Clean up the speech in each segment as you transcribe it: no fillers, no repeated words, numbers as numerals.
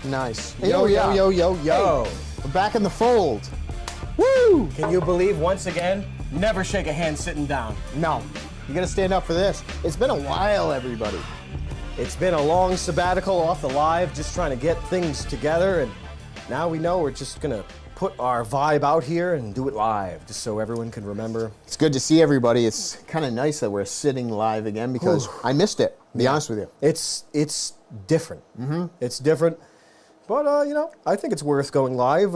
Nice. Yo, yo, yo, yo, yo. Hey, we're back in the fold. Woo! Can you believe, once again, never shake a hand sitting down? No, you gotta stand up for this. It's been a while, everybody. It's been a long sabbatical off the live, just trying to get things together, and now we know we're just gonna put our vibe out here and do it live, just so everyone can remember. It's good to see everybody. It's kind of nice that we're sitting live again because I missed it, to be honest with you. It's different. Mm-hmm. It's different, but you know, I think it's worth going live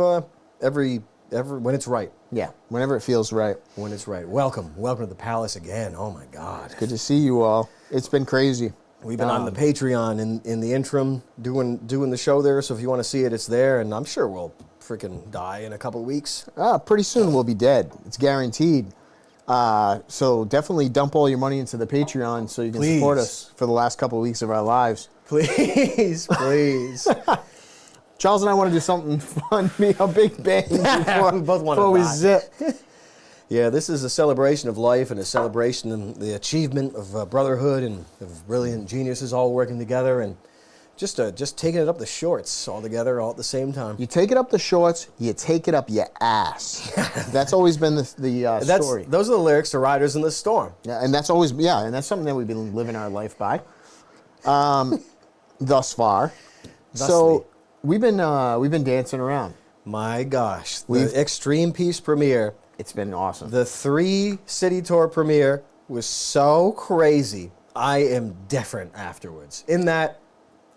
every when it's right. Yeah, whenever it feels right. When it's right. Welcome to the Palace again. Oh my God. Good to see you all. It's been crazy. We've been on the Patreon in the interim doing the show there, so if you want to see it, it's there, and I'm sure we'll freaking die in a couple weeks. Pretty soon we'll be dead. It's guaranteed. So definitely dump all your money into the Patreon so you can support us for the last couple of weeks of our lives. Please, please. Charles and I want to do something fun, be a big bang before we zip. Yeah, this is a celebration of life and a celebration of the achievement of brotherhood and of brilliant geniuses all working together and just taking it up the shorts all together all at the same time. You take it up the shorts, you take it up your ass. That's always been the story. Those are the lyrics to Riders in the Storm. Yeah, and that's always, and that's something that we've been living our life by thus far. So we've been dancing around. My gosh, the Extreme Peace premiere. It's been awesome. The 3-city tour premiere was so crazy. I am different afterwards. In that,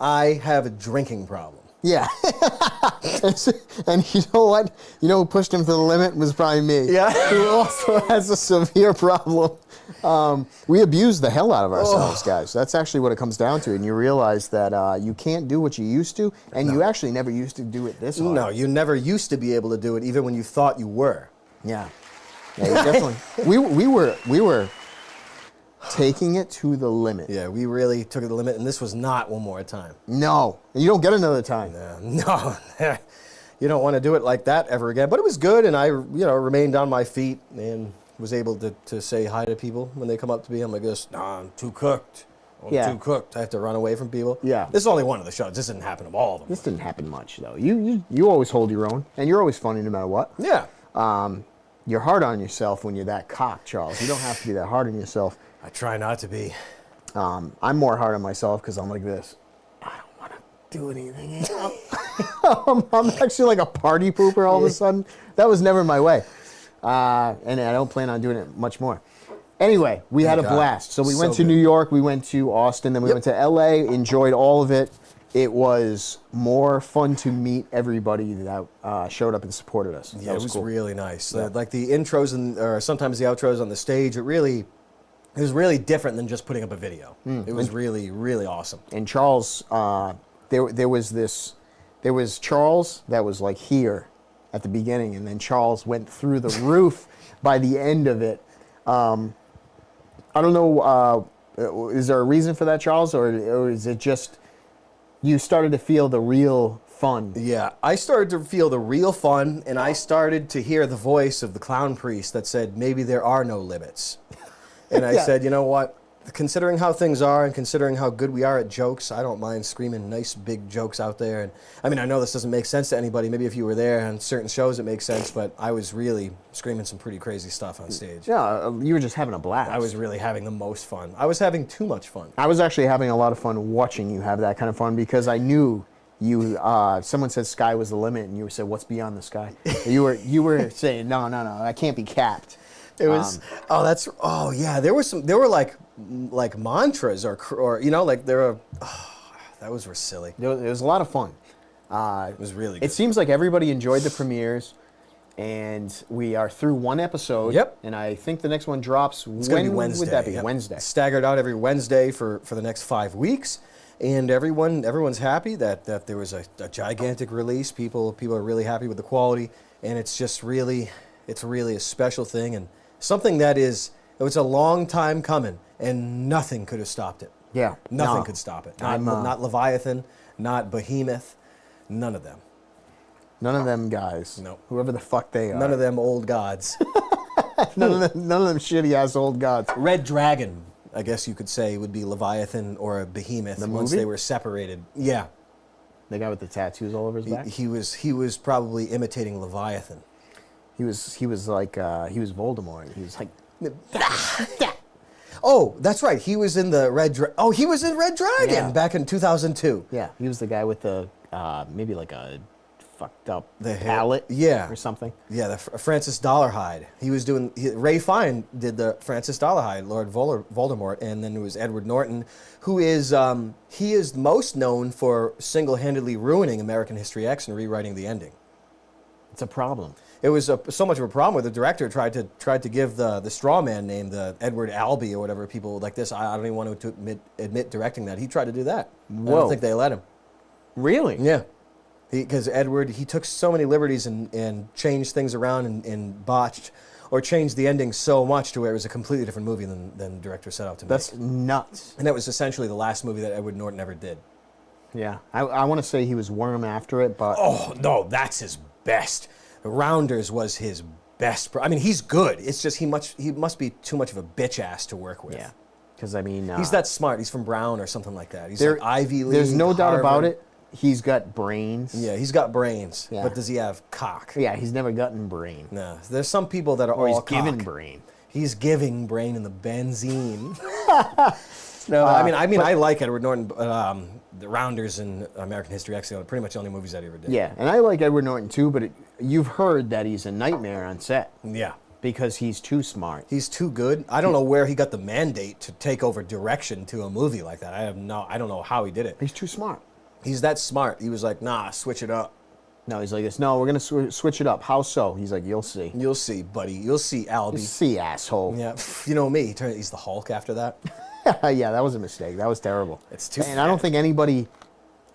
I have a drinking problem. Yeah. And you know what? You know who pushed him to the limit was probably me. Yeah. Who also has a severe problem. We abuse the hell out of ourselves, guys. That's actually what it comes down to. And you realize that you can't do what you used to, and you actually never used to do it this hard. No, you never used to be able to do it, even when you thought you were. Yeah. Yeah, you definitely. We were taking it to the limit. Yeah, we really took it to the limit, and this was not one more time. No, you don't get another time. No, you don't want to do it like that ever again. But it was good, and I, remained on my feet and was able to say hi to people when they come up to me. I'm like, I'm too cooked. I'm too cooked. I have to run away from people. Yeah. This is only one of the shows. This didn't happen to all of them. This didn't happen much, though. You always hold your own, and you're always funny no matter what. Yeah. You're hard on yourself when you're that cocked, Charles. You don't have to be that hard on yourself. I try not to be. I'm more hard on myself because I'm like this. I don't want to do anything. I'm actually like a party pooper all of a sudden. That was never my way. And I don't plan on doing it much more. Anyway, we had a blast. So we went to New York, we went to Austin, then we went to LA, enjoyed all of it. It was more fun to meet everybody that showed up and supported us. Yeah, it was cool. really nice. Yeah. Like the intros or sometimes the outros on the stage, it was really different than just putting up a video. It was really, really awesome. And Charles, there was Charles that was like here at the beginning, and then Charles went through the roof by the end of it. I don't know, is there a reason for that, Charles, or is it just you started to feel the real fun? Yeah, I started to feel the real fun, and I started to hear the voice of the clown priest that said, maybe there are no limits. And I said, you know what? Considering how things are and considering how good we are at jokes, I don't mind screaming nice big jokes out there. And I mean, I know this doesn't make sense to anybody. Maybe if you were there on certain shows it makes sense, but I was really screaming some pretty crazy stuff on stage. Yeah, you were just having a blast. I was really having the most fun. I was having too much fun. I was actually having a lot of fun watching you have that kind of fun because I knew you. Someone said sky was the limit, and you said, "What's beyond the sky?" you were saying, "No, I can't be capped." It was there were like mantras or like those were silly. It was a lot of fun. It was really good. It seems like everybody enjoyed the premieres, and we are through one episode. Yep. And I think the next one drops. It's going to be Wednesday. Would that be? Yep. Wednesday. Staggered out every Wednesday for the next 5 weeks. And everyone's happy that there was a gigantic release. People are really happy with the quality, and it's really a special thing and something that it was a long time coming, and nothing could have stopped it. Yeah. Nothing could stop it. Not Leviathan, not Behemoth, none of them. None of them guys. No. Whoever the fuck they are. None of them old gods. none of them shitty ass old gods. Red Dragon, I guess you could say, would be Leviathan or a Behemoth once they were separated. Yeah. The guy with the tattoos all over his back? He was probably imitating Leviathan. He was Voldemort. He was like, Oh, that's right. He was in the he was in Red Dragon Yeah. back in 2002. yeah, he was the guy with the, maybe like a fucked up The hair- palate yeah. or something. Yeah, the Francis Dollarhide. He was doing. Ray Fine did the Francis Dollarhide, Lord Voldemort, and then it was Edward Norton, who is he is most known for single-handedly ruining American History X and rewriting the ending. It's a problem. It was so much of a problem where the director tried to give the straw man name, the Edward Albee or whatever. People like this. I don't even want to admit directing that. He tried to do that. I Whoa. don't think they let him. Really? Yeah. Because Edward, he took so many liberties and changed things around and botched or changed the ending so much to where it was a completely different movie than the director set out to make. That's nuts. And that was essentially the last movie that Edward Norton ever did. Yeah. I want to say he was worm after it, but Oh, no, that's his best. Rounders was his best. I mean, he's good. It's just he must be too much of a bitch ass to work with. yeah. Because, I mean... He's that smart. He's from Brown or something like that. He's there- like Ivy League, There's no doubt about Harvard. it. He's got brains. Yeah, he's got brains. Yeah. But does he have cock? Yeah, he's never gotten brain. No. There's some people that are Or he's all given cock. brain. He's giving brain in the benzene. No, I mean, I like Edward Norton. The Rounders and American History X are pretty much the only movies that he ever did. Yeah, and I like Edward Norton too, but you've heard that he's a nightmare on set Yeah. because he's too smart. He's too good. I don't know where he got the mandate to take over direction to a movie like that. I don't know how he did it. He's too smart. He's that smart. He was like, nah, switch it up. No, he's like this. No, we're gonna switch it up. How so? He's like, you'll see. You'll see, buddy. You'll see, Albie. You'll see, asshole. Yeah, you know me. He's the Hulk after that. Yeah, that was a mistake. That was terrible. It's too And I don't think anybody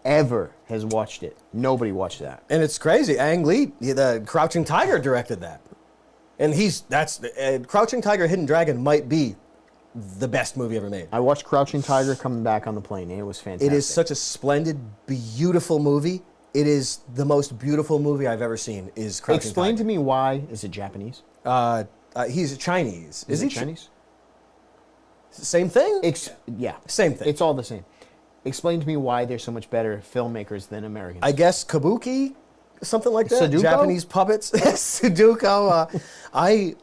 ever has watched it. Nobody watched that. And it's crazy. Ang Lee, the Crouching Tiger, directed that. And Crouching Tiger, Hidden Dragon might be the best movie ever made. I watched Crouching Tiger coming back on the plane, and it was fantastic. It is such a splendid, beautiful movie. It is the most beautiful movie I've ever seen. Is Crouching Explain Tiger. to me why. Is it Japanese? He's Chinese. Is he it Chinese? Same thing. Yeah. Same thing. It's all the same. Explain to me why they're so much better filmmakers than Americans. I guess kabuki, something like that. Sudoku? Japanese puppets, Sudoku. I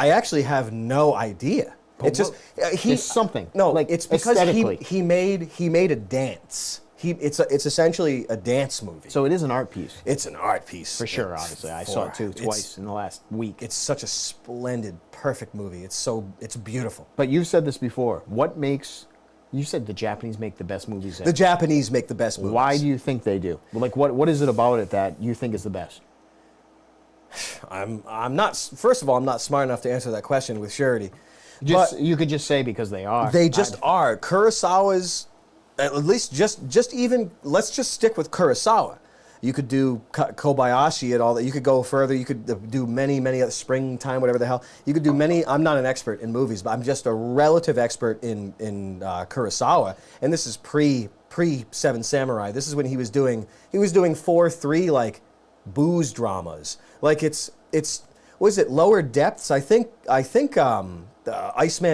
actually have no idea. It's just It's something. No, like it's because aesthetically. he made a dance. It's essentially a dance movie. So it is an art piece. It's an art piece For sure, obviously. I saw it too twice in the last week. It's such a splendid, perfect movie. It's beautiful. But you've said this before. You said the Japanese make the best movies ever. The Japanese make the best movies. Why do you think they do? Like, what is it about it that you think is the best? I'm not. First of all, I'm not smart enough to answer that question with surety. You could just say because they are. They just are. Kurosawa's, at least just even, let's just stick with Kurosawa. You could do Kobayashi and all that. You could go further. You could do many other Springtime, whatever the hell. You could do many. I'm not an expert in movies, but I'm just a relative expert in Kurosawa. And this is pre Seven Samurai. This is when he was doing 4-3 like booze dramas. Like it's was it Lower Depths? I think Iceman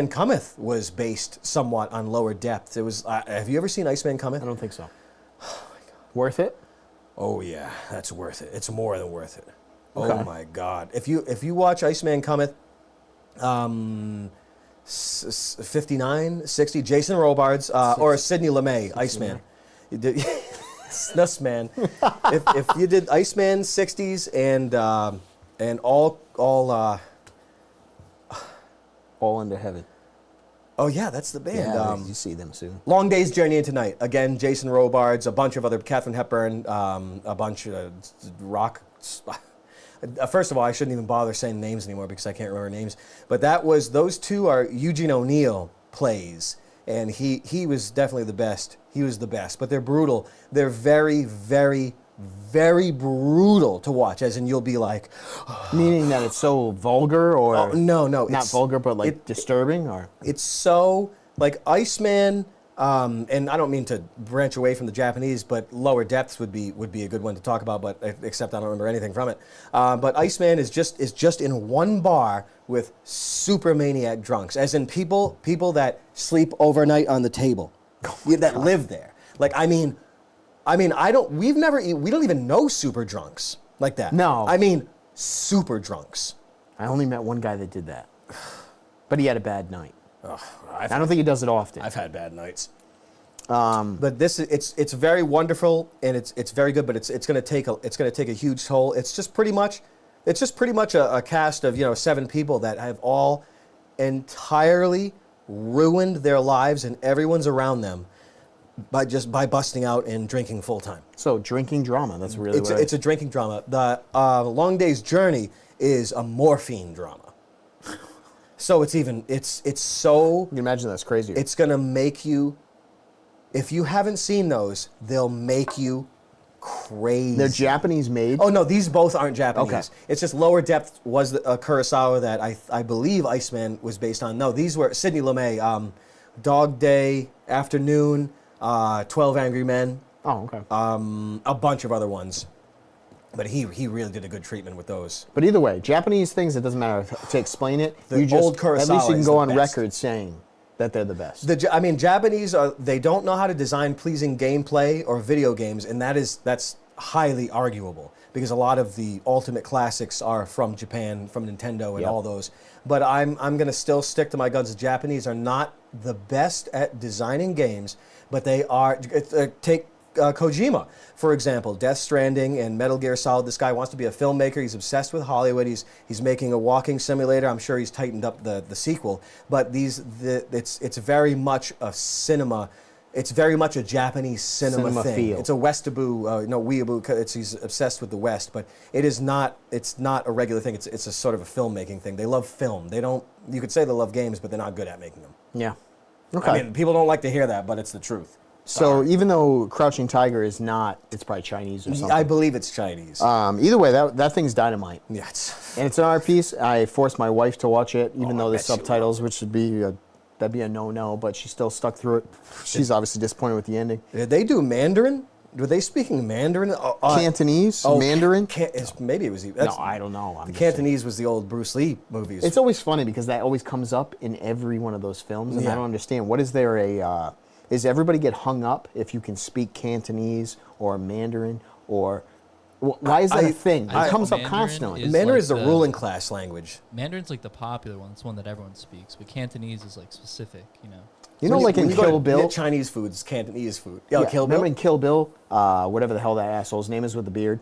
Cometh was based somewhat on Lower Depths. It was. Have you ever seen Iceman Cometh? I don't think so. Oh my God. Worth it? Oh yeah, that's worth it. It's more than worth it. Okay. Oh my God! If you watch Iceman Cometh, 59, 60, Jason Robards or Sidney Lumet, Iceman. You did, Snus man. if you did Iceman 60s and all Into Heaven. oh yeah, that's the band. Yeah, you see them soon. Long Day's Journey into Night. Again, Jason Robards, a bunch of other, Katharine Hepburn, a bunch of rock. First of all, I shouldn't even bother saying names anymore because I can't remember names. But those two are Eugene O'Neill plays, and he was definitely the best. He was the best. But they're brutal. They're very, very, very brutal to watch. As in, you'll be like, Meaning that it's so vulgar, or no, not it's vulgar, but like disturbing, or It's so like Iceman, and I don't mean to branch away from the Japanese, but Lower Depths would be a good one to talk about. But except I don't remember anything from it. But Iceman is just in one bar with super maniac drunks, as in people that sleep overnight on the table, that live there. Like I mean, I mean, we don't even know super drunks like that. No. I mean, super drunks. I only met one guy that did that. But he had a bad night. Ugh, I don't think he does it often. I've had bad nights. But it's very wonderful and it's very good, but it's going to take a huge toll. It's just pretty much a cast of 7 people that have all entirely ruined their lives and everyone's around them by busting out and drinking full time. So drinking drama, that's really what it's a drinking drama. The Long Day's Journey is a morphine drama. So it's so. You can imagine that's crazy. It's gonna make you. If you haven't seen those, they'll make you crazy. They're Japanese made. Oh no, these both aren't Japanese. Okay. It's just Lower Depth was a Kurosawa that I believe Iceman was based on. No, these were Sidney Lumet, Dog Day, Afternoon, 12 Angry Men. Oh, okay. A bunch of other ones. But he really did a good treatment with those. But either way, Japanese things, it doesn't matter to explain it. The old Kurosawa at least you can is go the on best. record saying that they're the best. Japanese they don't know how to design pleasing gameplay or video games, and that's highly arguable because a lot of the ultimate classics are from Japan, from Nintendo, and Yep. all those. But I'm gonna still stick to my guns. The Japanese are not the best at designing games, but they are. Take Kojima, for example, Death Stranding and Metal Gear Solid. This guy wants to be a filmmaker. He's obsessed with Hollywood. He's making a walking simulator. I'm sure he's tightened up the sequel. But it's very much a cinema. It's very much a Japanese cinema thing. feel. It's a Westaboo, weeaboo. He's obsessed with the West, but it is not. It's not a regular thing. It's a sort of a filmmaking thing. They love film. They don't. You could say they love games, but they're not good at making them. Yeah. Okay. I mean, people don't like to hear that, but it's the truth. So even though Crouching Tiger is not, it's probably Chinese or something. I believe it's Chinese. Either way, that thing's dynamite. Yeah, And it's an art piece. I forced my wife to watch it, even though the I bet you subtitles, which would be that'd be a no-no, but she still stuck through it. She's obviously disappointed with the ending. Did they do Mandarin? Were they speaking Mandarin? Cantonese, Mandarin. Maybe it was. No, I don't know. The Cantonese was the old Bruce Lee movies. It's always funny because that always comes up in every one of those films, and I Yeah. don't understand. What is there a? Is everybody get hung up if you can speak Cantonese or Mandarin or? Why is that a thing? It comes up Mandarin constantly. is Mandarin like is the ruling class language. Mandarin's like the popular one. It's one that everyone speaks. But Cantonese is like specific, you know. You know, like in When you go Kill to Bill. get Chinese food, it's Cantonese food. Yeah, Yeah, Kill Bill. remember in Kill Bill, whatever the hell that asshole's name is with the beard?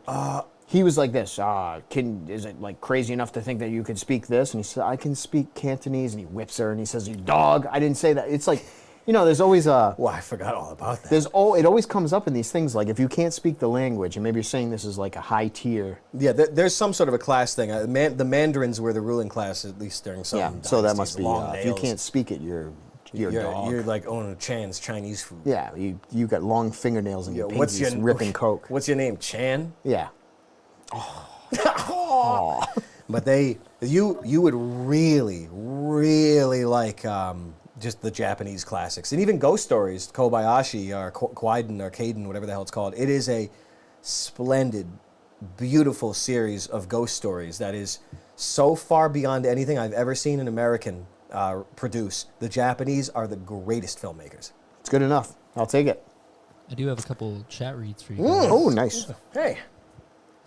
He was like this, is it like crazy enough to think that you could speak this? And he said, I can speak Cantonese. And he whips her and he says, you dog. I didn't say that. It's like, there's always Well, I forgot all about that. it always comes up in these things, like if you can't speak the language, and maybe you're saying this is like a high tier. Yeah, there's some sort of a class thing. The Mandarins were the ruling class, at least during some Yeah, so that must dynasties, be, long if you nails. can't speak it, you're a dog. You're like owning Chan's Chinese food. Yeah, you got long fingernails and your Yeah, what's pinkies your ripping coke. What's your name, Chan? Yeah. But you would really, really like just the Japanese classics. And even ghost stories, Kobayashi or Kwaiden or Kaiden, whatever the hell it's called. It is a splendid, beautiful series of ghost stories that is so far beyond anything I've ever seen an American produce. The Japanese are the greatest filmmakers. It's good enough. I'll take it. I do have a couple chat reads for you guys. Oh, nice. Hey.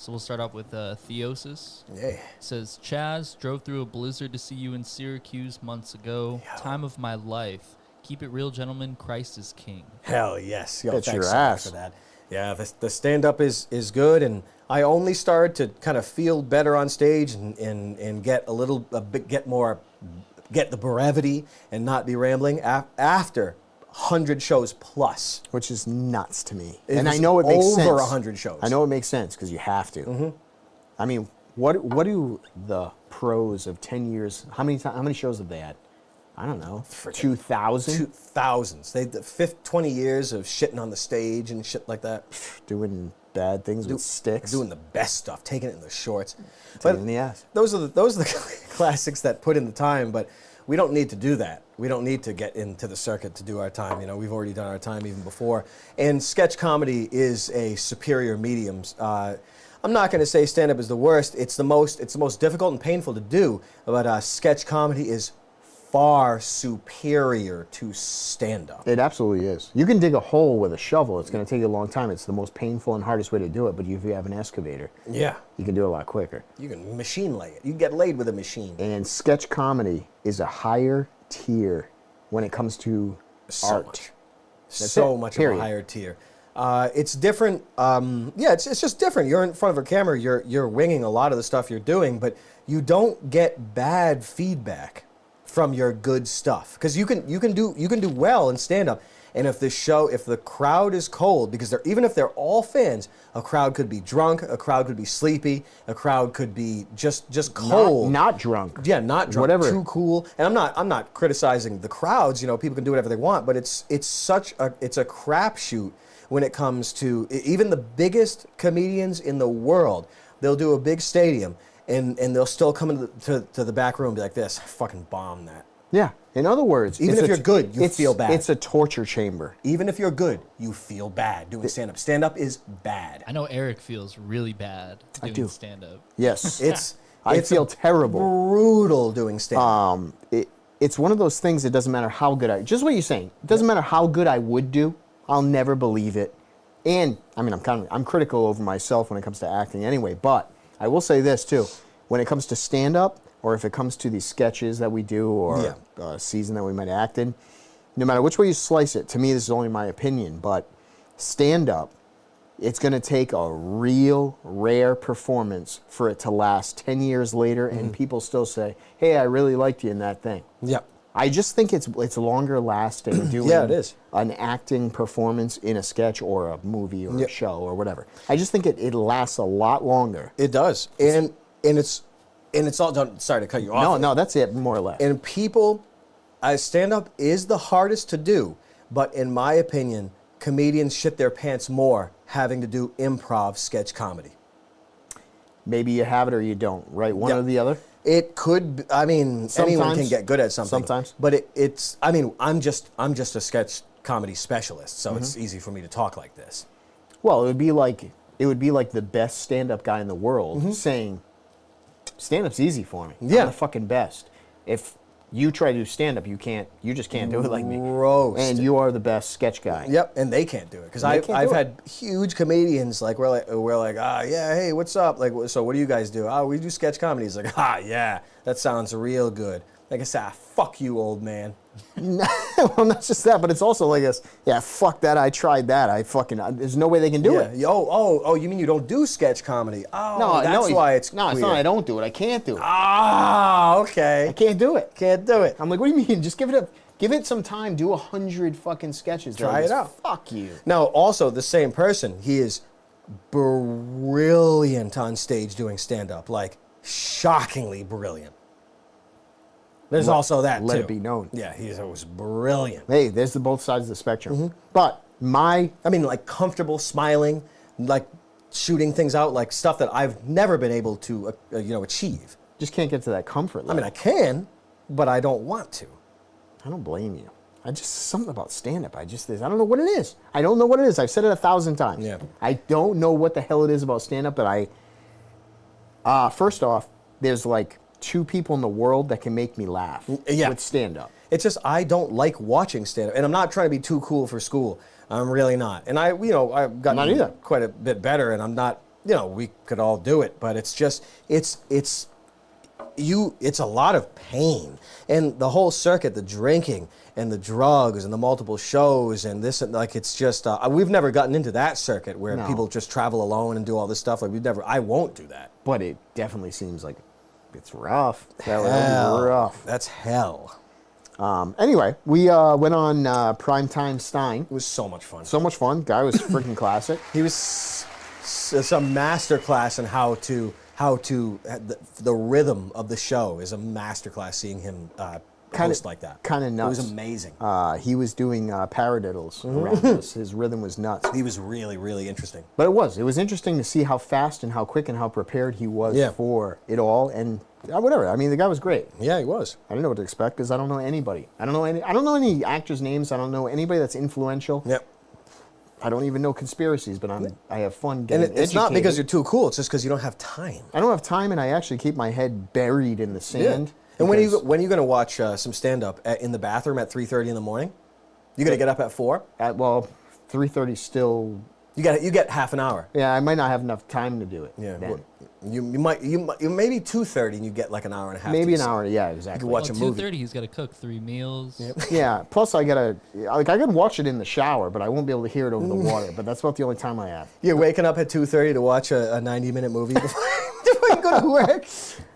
So we'll start off with Theosis. Yeah. It says, Chaz, drove through a blizzard to see you in Syracuse months ago. Time of my life. Keep it real, gentlemen. Christ is king. Hell yes. Yo, Bet thanks your so much ass. for that. Yeah, the stand-up is good, and I only started to kind of feel better on stage and get get the brevity and not be rambling after 100 shows plus. Which is nuts to me. It And I was know it makes sense. over 100 shows. I know it makes sense because you have to. Mm-hmm. I mean, what do the pros of 10 years, how many shows have they had? I don't know, 2,000? 2000s. The 20 years of shitting on the stage and shit like that. Doing bad things with sticks. Doing the best stuff, taking it in the shorts. Taking it in the ass. Those are the classics that put in the time, but we don't need to do that. We don't need to get into the circuit to do our time. We've already done our time even before. And sketch comedy is a superior medium. I'm not going to say stand-up is the worst. It's the most difficult and painful to do. But sketch comedy is far superior to stand-up. It absolutely is. You can dig a hole with a shovel. It's going to take you a long time. It's the most painful and hardest way to do it. But if you have an excavator, Yeah. you can do it a lot quicker. You can machine lay it. You can get laid with a machine. And sketch comedy is a higher tier when it comes to art. Much. That's So it, much period. of a higher tier. It's different. Yeah, it's just different. You're in front of a camera. You're winging a lot of the stuff you're doing, but you don't get bad feedback from your good stuff because you can do well in stand up. And if the crowd is cold, because even if they're all fans, a crowd could be drunk, a crowd could be sleepy, a crowd could be just cold, Not drunk. yeah, not drunk, Whatever. too cool. And I'm not criticizing the crowds. People can do whatever they want, but it's a crapshoot when it comes to even the biggest comedians in the world. They'll do a big stadium and they'll still come into the back room and be like this. I fucking bombed that. Yeah. In other words, Even it's if you're good, you feel bad. It's a torture chamber. Even if you're good, you feel bad doing stand up. Stand up is bad. I know Eric feels really bad doing do. stand-up. Yes. I I feel terrible. Brutal doing stand up. It's one of those things. It doesn't matter how good just what you're saying. It doesn't matter how good I would do. I'll never believe it. And I mean, I'm critical over myself when it comes to acting anyway. But I will say this too: when it comes to stand up, or if it comes to these sketches that we do, or a season that we might act in, no matter which way you slice it, to me this is only my opinion. But stand up, it's going to take a real rare performance for it to last 10 years later, and people still say, "Hey, I really liked you in that thing." Yeah. I just think it's longer lasting doing Yeah, it is. an acting performance in a sketch or a movie or a show or whatever. I just think it lasts a lot longer. It does. And it's all done. Sorry to cut you off. No, that's it, more or less. And people, stand up is the hardest to do, but in my opinion, comedians shit their pants more having to do improv sketch comedy. Maybe you have it or you don't, right? One or the other. It could. I mean, anyone Sometimes. can get good at something. Sometimes. But it's. I mean, I'm just a sketch comedy specialist, so it's easy for me to talk like this. Well, it would be like the best stand-up guy in the world saying, "Stand-up's easy for me. Yeah. I'm the fucking best." If you try to do stand-up, you just can't do it like me. Roast. And you are the best sketch guy. Yep, and they can't do it because They can't I've do it. had huge comedians like we're like yeah, hey, what's up, like, so what do you guys do? Oh, we do sketch comedy. He's like, yeah, that sounds real good. Like I said, fuck you, old man. Well, not just that, but it's also like this. Yeah, fuck that. I tried that. There's no way they can do Yeah. it. Oh, you mean you don't do sketch comedy? Oh, that's why it's no. It's weird. not. I don't do it. I can't do it. Ah, I okay. can't do it. Can't do it. I'm like, what do you mean? Just give it some time. Do 100 fucking sketches. They're Try like, it out. Fuck you. Now, also the same person. He is brilliant on stage doing stand-up, like shockingly brilliant. There's also that let too. it be known. Yeah, he was brilliant. Hey, there's the both sides of the spectrum. Mm-hmm. But I mean, like comfortable, smiling, like shooting things out, like stuff that I've never been able to, achieve. just can't get to that comfort level. I mean, I can, but I don't want to. I don't blame you. Something about stand-up. I don't know what it is. I don't know what it is. I've said it 1,000 times. Yeah. I don't know what the hell it is about stand-up, but first off, there's like 2 people in the world that can make me laugh with stand-up. It's just I don't like watching stand-up, and I'm not trying to be too cool for school. I'm really not. And I've gotten Not either. quite a bit better, and I'm not. We could all do it, but it's just it's a lot of pain, and the whole circuit, the drinking and the drugs and the multiple shows and this, and like it's just we've never gotten into that circuit where No. people just travel alone and do all this stuff. Like I won't do that. But it definitely seems like it's rough. That would Hell. be rough. That's hell. Anyway, we went on Primetime Stein. It was so much fun. So much fun. Guy was freaking classic. He was some master class in how to the rhythm of the show is a master class. Seeing him host like that, Kind of nuts. It was amazing. He was doing paradiddles Mm-hmm. around us. His rhythm was nuts. He was really, really interesting. But it was interesting to see how fast and how quick and how prepared he was Yeah. for it all. And whatever. I mean, the guy was great. Yeah, he was. I didn't know what to expect because I don't know anybody. I don't know any actors' names. I don't know anybody that's influential. Yep. I don't even know conspiracies, but I have fun And getting it's not educated. because you're too cool. It's just because you don't have time. I don't have time, and I actually keep my head buried in the sand. And when are you going to watch some stand-up in the bathroom at 3:30 in the morning? You going to get up at 4? Well, 3:30 still. You get half an hour. Yeah, I might not have enough time to do it. Yeah. then. Well, you maybe 2:30 and you get like an hour and a half. Maybe to an hour. Yeah, You exactly. can watch a movie. 2:30, he's got to cook 3 meals. Yep. Yeah. Plus, I could watch it in the shower, but I won't be able to hear it over the water. But that's about the only time I have. You're waking up at 2:30 to watch a 90-minute movie before you go to work.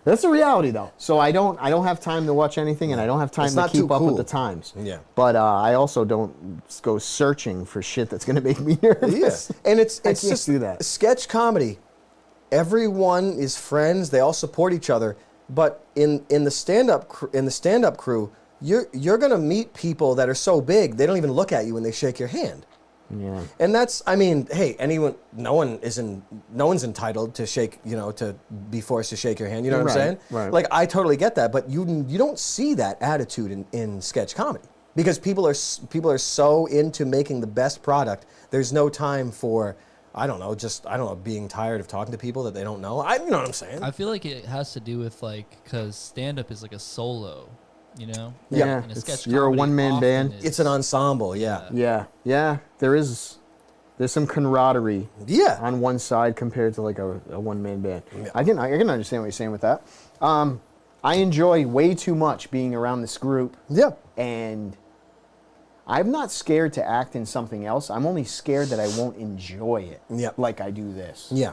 That's the reality, though. So I don't have time to watch anything, and I don't have time It's to not keep too up cool. with the times. Yeah. But I also don't go searching for shit that's going to make me nervous. Yeah. And it's can't just do that. sketch comedy. Everyone is friends. They all support each other. But in the stand-up crew, you're gonna meet people that are so big they don't even look at you when they shake your hand. Yeah. And hey, no one's entitled to to be forced to shake your hand. You know what I'm Right, saying? right. Like, I totally get that, but you don't see that attitude in sketch comedy because people are so into making the best product. There's no time for, being tired of talking to people that they don't know. You know what I'm saying? I feel like it has to do with because stand-up is like a solo, you know? Yeah. And a sketch You're a comedy one-man often band. is- It's an ensemble, yeah. Yeah. There's some camaraderie Yeah. on one side compared to like a one-man band. Yeah. I can understand what you're saying with that. I enjoy way too much being around this group, Yeah. and I'm not scared to act in something else. I'm only scared that I won't enjoy it Yep. like I do this. Yeah.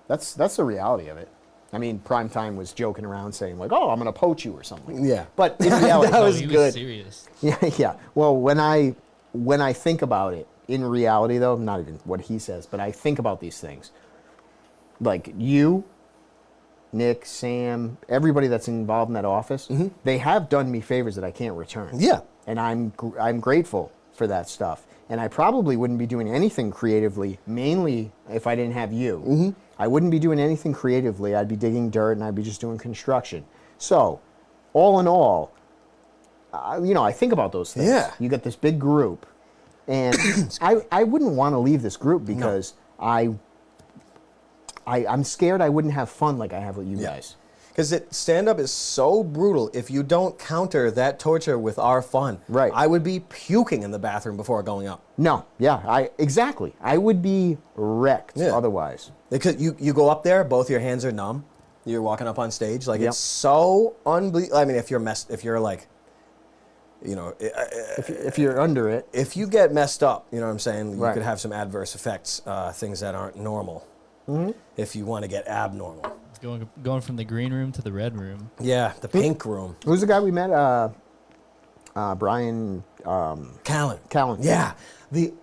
That's the reality of it. I mean, Primetime was joking around saying like, "Oh, I'm gonna poach you" or something. Yeah. But in reality, That Oh, was he good. serious. yeah. Well, when I think about it, in reality though, not even what he says, but I think about these things. Like you, Nick, Sam, everybody that's involved in that office, they have done me favors that I can't return. Yeah. And I'm grateful for that stuff. And I probably wouldn't be doing anything creatively, mainly if I didn't have you. I wouldn't be doing anything creatively. I'd be digging dirt and I'd be just doing construction. So, all in all, I think about those things. Yeah. You got this big group, and I wouldn't want to leave this group because I'm scared I wouldn't have fun like I have with you guys. Because stand-up is so brutal. If you don't counter that torture with our fun, Right. I would be puking in the bathroom before going up. No, yeah, exactly. I would be wrecked Yeah. otherwise. Because you go up there, both your hands are numb. You're walking up on stage, like Yep. it's so unbelievable. I mean, if you're like, If you're under it, if you get messed up, you know what I'm saying, you Right. could have some adverse effects, things that aren't normal. If you want to get abnormal. Going from the green room to the red room. Yeah, the pink room. who's the guy we met? Brian Callen. Callen. Yeah, the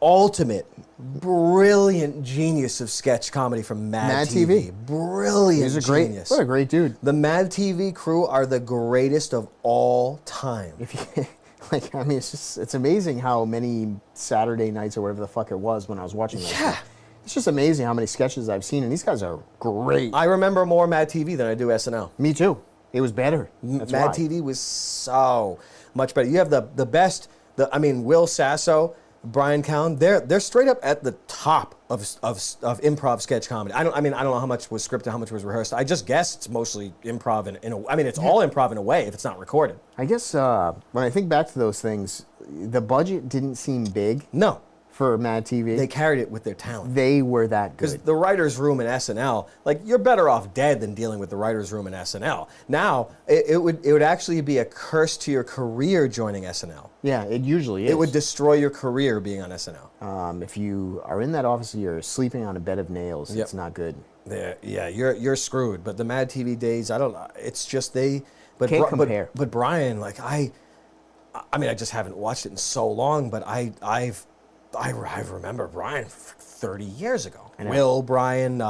ultimate brilliant genius of sketch comedy from Mad TV. Brilliant He's a great, genius. what a great dude. The Mad TV crew are the greatest of all time. If you, it's amazing how many Saturday nights or whatever the fuck it was when I was watching that. Yeah. It's just amazing how many sketches I've seen, and these guys are great. I remember more Mad TV than I do SNL. Me too. It was better. That's Mad why. TV was so much better. You have the best. Will Sasso, Brian Callen. They're straight up at the top of improv sketch comedy. I don't know how much was scripted, how much was rehearsed. I just guess it's mostly improv it's all improv in a way if it's not recorded. I guess when I think back to those things, the budget didn't seem big No, for Mad TV. they carried it with their talent. They were that Because good. the writer's room in SNL, like, you're better off dead than dealing with the writer's room in SNL. Now, it would actually be a curse to your career joining SNL. Yeah, it usually is. It would destroy your career being on SNL. If you are in that office, you're sleeping on a bed of nails. Yep. It's not good. Yeah, you're screwed. But the Mad TV days, I don't know. It's just but Can't compare. But Brian, like, I I just haven't watched it in so long, but I remember Brian 30 years ago. I know. Will, Brian,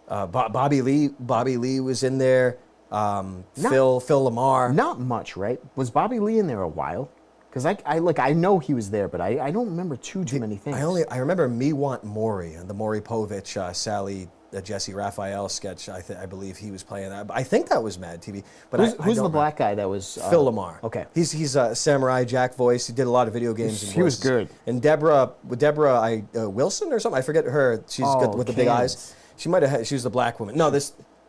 Bobby Lee was in there. Phil Lamar. Not much, right? Was Bobby Lee in there a while? Because I know he was there, but I don't remember too many things. I remember Me Want Maury, and the Maury Povich, Sally, Jesse Raphael sketch. I believe he was playing that. I think that was Mad TV. But Who's the black guy that was Phil Lamar. Okay. He's a Samurai Jack voice. He did a lot of video games. And He was voices. good. And Deborah Wilson or something. I forget her. She's got with the big Candace. eyes. She might have. She was the black woman. No,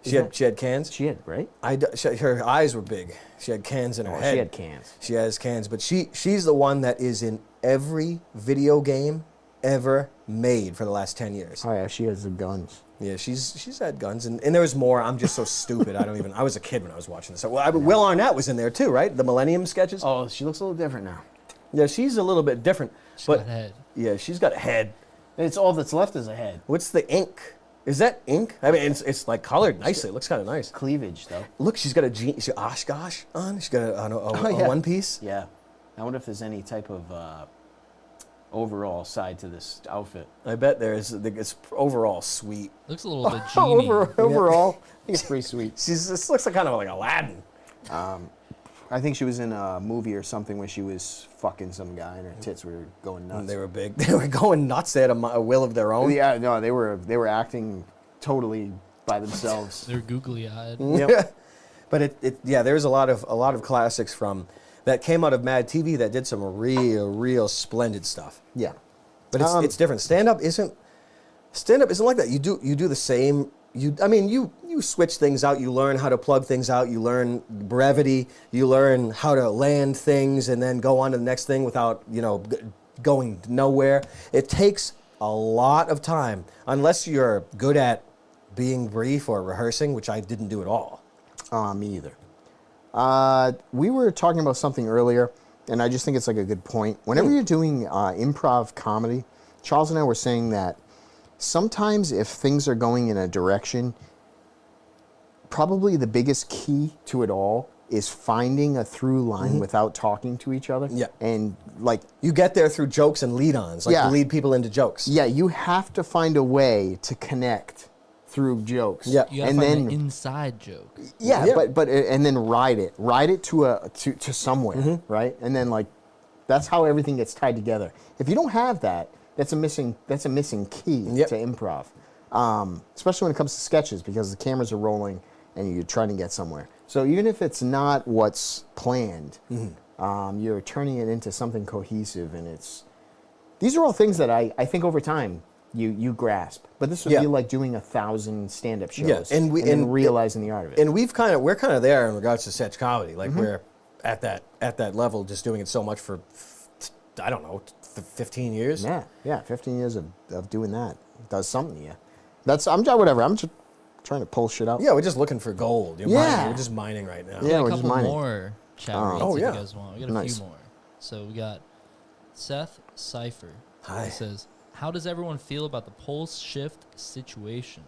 She had cans. She had, right? Her eyes were big. She had cans in her head. She had cans. She has cans, but she's the one that is in every video game ever made for the last 10 years. Oh yeah, she has the guns. Yeah, she's had guns, and there was more. I'm just so stupid. I was a kid when I was watching this. Will Arnett was in there too, right? The Millennium sketches. Oh, she looks a little different now. Yeah, she's a little bit different. She's got a head. Yeah, she's got a head. It's all that's left is a head. What's the ink? Is that ink? I mean, it's like colored nicely. It looks kind of nice. Cleavage, though. Look, she's got she Oshkosh on. She's got a one piece. Yeah. I wonder if there's any type of overall side to this outfit. I bet there's. It's overall sweet. Looks a little bit genie. Overall, I think it's pretty sweet. This looks like kind of like Aladdin. I think she was in a movie or something where she was fucking some guy and her tits were going nuts. And they were big. They were going nuts. They had a will of their own. Yeah, no, they were acting totally by themselves. They're googly eyed. Yep. But there's a lot of classics from that came out of Mad TV that did some real splendid stuff. Yeah. But it's different. Stand-up isn't like that. You do the same. You switch things out. You learn how to plug things out. You learn brevity. You learn how to land things and then go on to the next thing without going nowhere. It takes a lot of time unless you're good at being brief or rehearsing, which I didn't do at all. Me either. We were talking about something earlier, and I just think it's like a good point. Whenever you're doing improv comedy, Charles and I were saying that sometimes if things are going in a direction, probably the biggest key to it all is finding a through line without talking to each other. Yeah. And like You get there through jokes and lead-ons, to lead people into jokes. yeah, you have to find a way to connect through jokes. Yeah. You gotta and find then the inside joke. yeah, Yeah. but and then ride it to somewhere, right? And then like that's how everything gets tied together. If you don't have that, that's a missing key Yep. to improv, especially when it comes to sketches because the cameras are rolling and you're trying to get somewhere. So even if it's not what's planned, you're turning it into something cohesive, and these are all things that I think over time you grasp. But this would Yeah. be like doing 1,000 stand-up shows Yeah, and then realizing the art of it. And we're kind of there in regards to sketch comedy. Like we're at that level, just doing it so much for I don't know, 15 years. Yeah, 15 years of doing that does something to you. I'm just trying to pull shit out. Yeah, we're just looking for gold. Yeah. We're just mining right now. Yeah, A we're just couple mining. more chat rates Oh, if yeah. you guys want. We got a Nice. few more. So we got Seth Cipher. Hi. He says, how does everyone feel about the pole shift situation?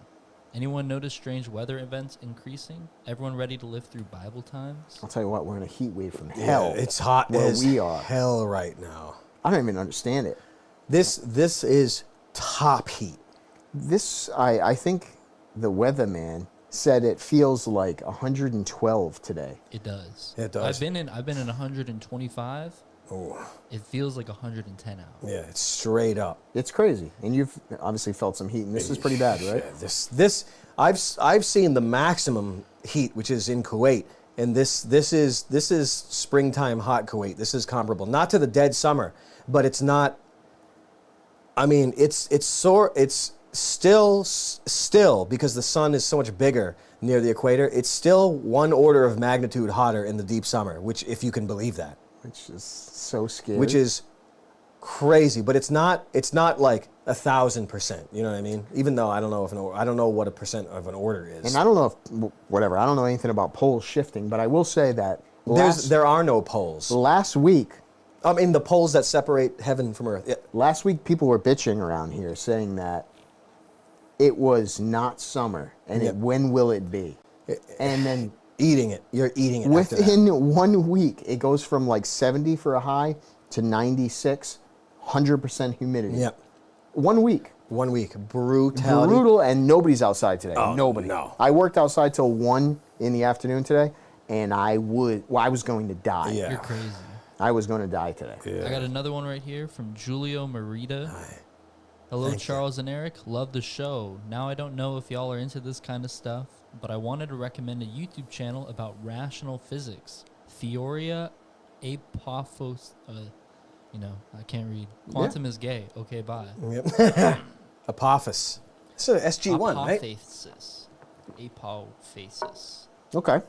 Anyone notice strange weather events increasing? Everyone ready to live through Bible times? I'll tell you what, we're in a heat wave from hell. Yeah, it's hot where as we are. hell right now. I don't even understand it. This is top heat. I think the weatherman said it feels like 112 today. It does. It does. I've been in 125. Oh, It feels like 110 out. yeah, it's straight up. It's crazy, and you've obviously felt some heat, and this is pretty bad, right? Yeah, I've seen the maximum heat, which is in Kuwait, and this is springtime hot Kuwait. This is comparable, not to the dead summer, but it's not. I mean, it's still because the sun is so much bigger near the equator. It's still one order of magnitude hotter in the deep summer, which, if you can believe that, Which is so scary. which is crazy. But it's not like 1,000%. You know what I mean? Even though I don't know what a percent of an order is. and I don't know if I don't know anything about pole shifting, but I will say that there are no poles. last week I mean, the poles that separate heaven from earth. Yeah. Last week, people were bitching around here saying that it was not summer, and Yeah. when will it be? And then You're eating it after that. within 1 week, it goes from like 70 for a high to 96, 100% humidity. Yeah. 1 week. 1 week. Brutality. Brutal, and nobody's outside today. Oh, Nobody. no. I worked outside till 1 in the afternoon today, and I was going to die. Yeah. You're crazy. I was going to die today. Yeah. I got another one right here from Julio Merida. Hi. Hello, Thank you. Charles and Eric. Love the show. Now, I don't know if y'all are into this kind of stuff, but I wanted to recommend a YouTube channel about rational physics. Theoria Apophos... I can't read. Quantum is gay. Okay, bye. Yep. Apophis. It's a SG1, right? Apophasis. apophasis. Okay.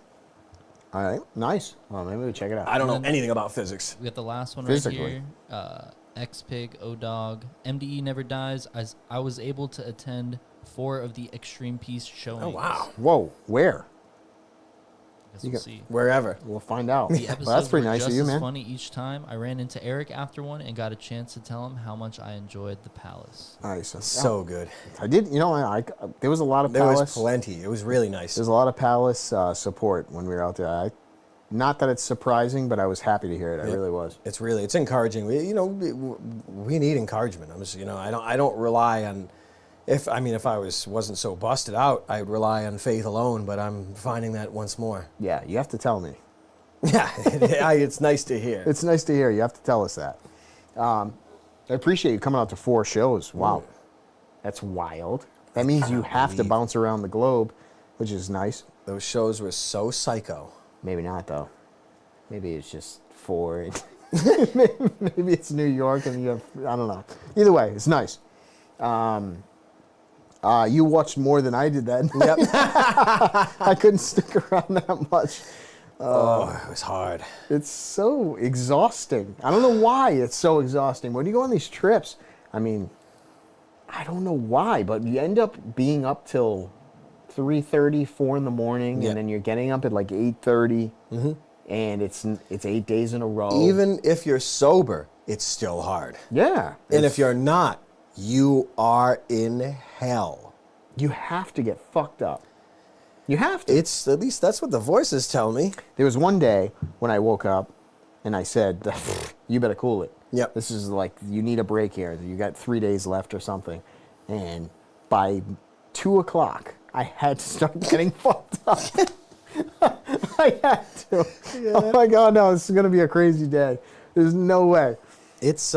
All right. Nice. Well, maybe we check it out. I don't know And then- anything about physics. We got the last one Physically. right here. Xpig, O-Dog, MDE Never Dies. I was able to attend 4 of the Extreme Peace showings. Oh, wow. Whoa. Where? I guess You we'll got- see. Wherever. We'll find out. The Well, episodes that's pretty were nice just of you, as man. funny each time. I ran into Eric after one and got a chance to tell him how much I enjoyed the Palace. Nice. So good. I did. You know, there was a lot of There Palace. was plenty. It was really nice. There's a lot of Palace support when we were out there. Not that it's surprising, but I was happy to hear it. I Yeah. really was. It's encouraging. We need encouragement. I'm just, I don't rely on, if I wasn't so busted out, I would rely on faith alone, but I'm finding that once more. Yeah, you have to tell me. Yeah, it's nice to hear. It's nice to hear. You have to tell us that. I appreciate you coming out to 4 shows. Wow. That's wild. That means you have to believe- bounce around the globe, which is nice. Those shows were so psycho. Maybe not, though. Maybe it's just 4. Maybe it's New York and you have, I don't know. Either way, it's nice. You watched more than I did then. Yep. I couldn't stick around that much. It was hard. It's so exhausting. I don't know why it's so exhausting. When you go on these trips, I mean, I don't know why, but you end up being up till 3:30, 4 in the morning, Yeah. and then you're getting up at like 8:30, and it's 8 days in a row. Even if you're sober, it's still hard. Yeah. And if you're not, you are in hell. you have to get fucked up. You have to. It's, at least that's what the voices tell me. There was one day when I woke up and I said, you better cool it. Yep. This is like, you need a break here. You got 3 days left or something. And by 2 o'clock, I had to start getting fucked up. I had to. Yeah. Oh my God, no, this is going to be a crazy day. There's no way. It's,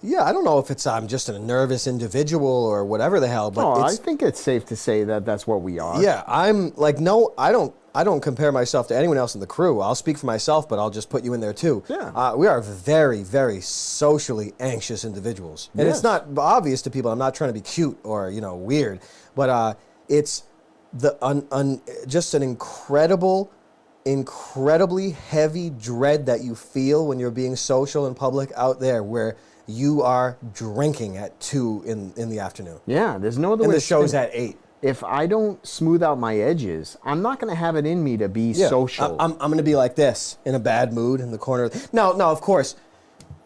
yeah, I don't know if it's I'm just a nervous individual or whatever the hell, but I it's, think it's safe to say that that's what we are. yeah, I'm like, no, I don't compare myself to anyone else in the crew. I'll speak for myself, but I'll just put you in there too. Yeah. We are very, very socially anxious individuals. And Yes. it's not obvious to people. I'm not trying to be cute or, weird, but it's just an incredibly heavy dread that you feel when you're being social in public out there where you are drinking at 2 in the afternoon. Yeah, there's no other And way the to spin show's it. at 8. If I don't smooth out my edges, I'm not going to have it in me to be social. I'm going to be like this, in a bad mood, in the corner. Now, of course,